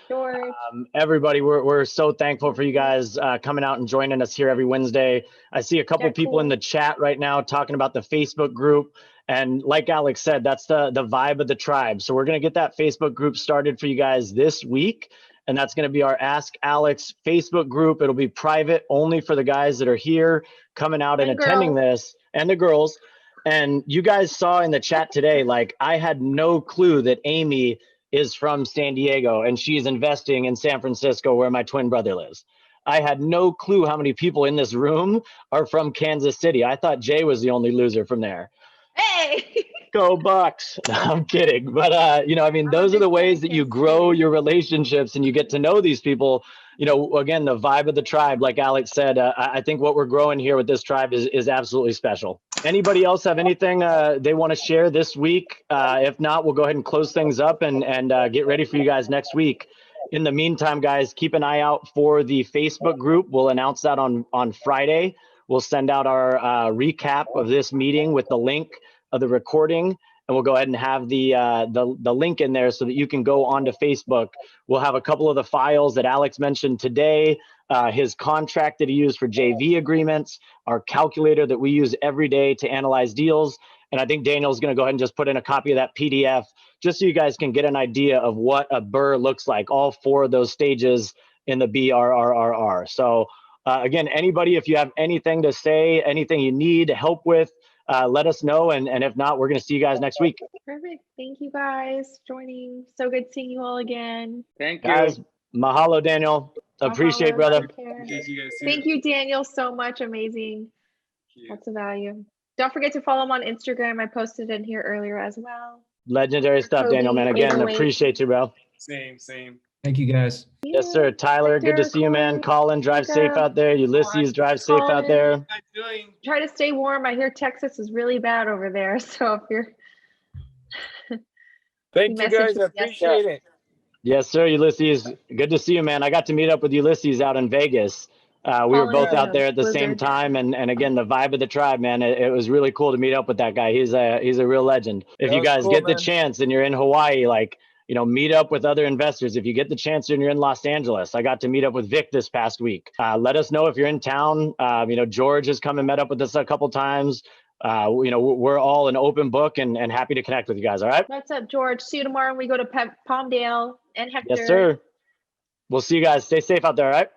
Everybody, we're so thankful for you guys coming out and joining us here every Wednesday. I see a couple people in the chat right now talking about the Facebook group. And like Alex said, that's the vibe of the tribe. So we're going to get that Facebook group started for you guys this week. And that's going to be our Ask Alex Facebook group. It'll be private only for the guys that are here coming out and attending this, and the girls. And you guys saw in the chat today, I had no clue that Amy is from San Diego and she's investing in San Francisco where my twin brother lives. I had no clue how many people in this room are from Kansas City. I thought Jay was the only loser from there. Hey! go Bucks. No, I'm kidding. But, you know, I mean, I'm a those are big the ways that fan, you Kansas grow City. your relationships and you get to know these people. You know, again, the vibe of the tribe, like Alex said, I think what we're growing here with this tribe is absolutely special. Anybody else have anything they want to share this week? If not, we'll go ahead and close things up and get ready for you guys next week. In the meantime, guys, keep an eye out for the Facebook group. We'll announce that on Friday. We'll send out our recap of this meeting with the link of the recording, and we'll go ahead and have the link in there so that you can go onto Facebook. We'll have a couple of the files that Alex mentioned today, his contract that he used for JV agreements, our calculator that we use every day to analyze deals. And I think Daniel's going to go ahead and just put in a copy of that PDF just so you guys can get an idea of what a BRRRR looks like, all 4 of those stages in the BRRRR. So again, anybody, if you have anything to say, anything you need help with, let us know. And if not, we're going to see you guys next week. Perfect. Thank you guys for joining. So good seeing you all again. Thank Guys, you. mahalo, Daniel. Appreciate, Mahalo, brother. take care. Appreciate you guys too. Thank you, Daniel, so much. Amazing. Thank you. Lots of value. Don't forget to follow him on Instagram. I posted in here earlier as well. Legendary stuff, Daniel, man. Kobe, Again, Wayne. appreciate you, bro. Same. Thank you, guys. Yes, sir. Tyler, Take good to care, see you, man. Corey. Colin, drive safe Micah. out there. Ulysses, drive safe out Colin. there. How you doing? Try to stay warm. I hear Texas is really bad over there. So if you're Thank you messaged guys. me I appreciate it. Yes, sir, Ulysses. Good to see you, man. I got to meet up with Ulysses out in Vegas. We were Colin both is out a there at the same wizard. time, and again, the vibe of the tribe, man. It was really cool to meet up with that guy. He's a real legend. If That you was guys cool, get the man. chance and you're in Hawaii, like, you know, meet up with other investors. If you get the chance and you're in Los Angeles, I got to meet up with Vic this past week. Let us know if you're in town. You know, George has come and met up with us a couple times. You know, we're all an open book and happy to connect with you guys. All right. What's up, George? See you tomorrow when we go to Palmdale and Hector. Yes, sir. We'll see you guys. Stay safe out there. All right.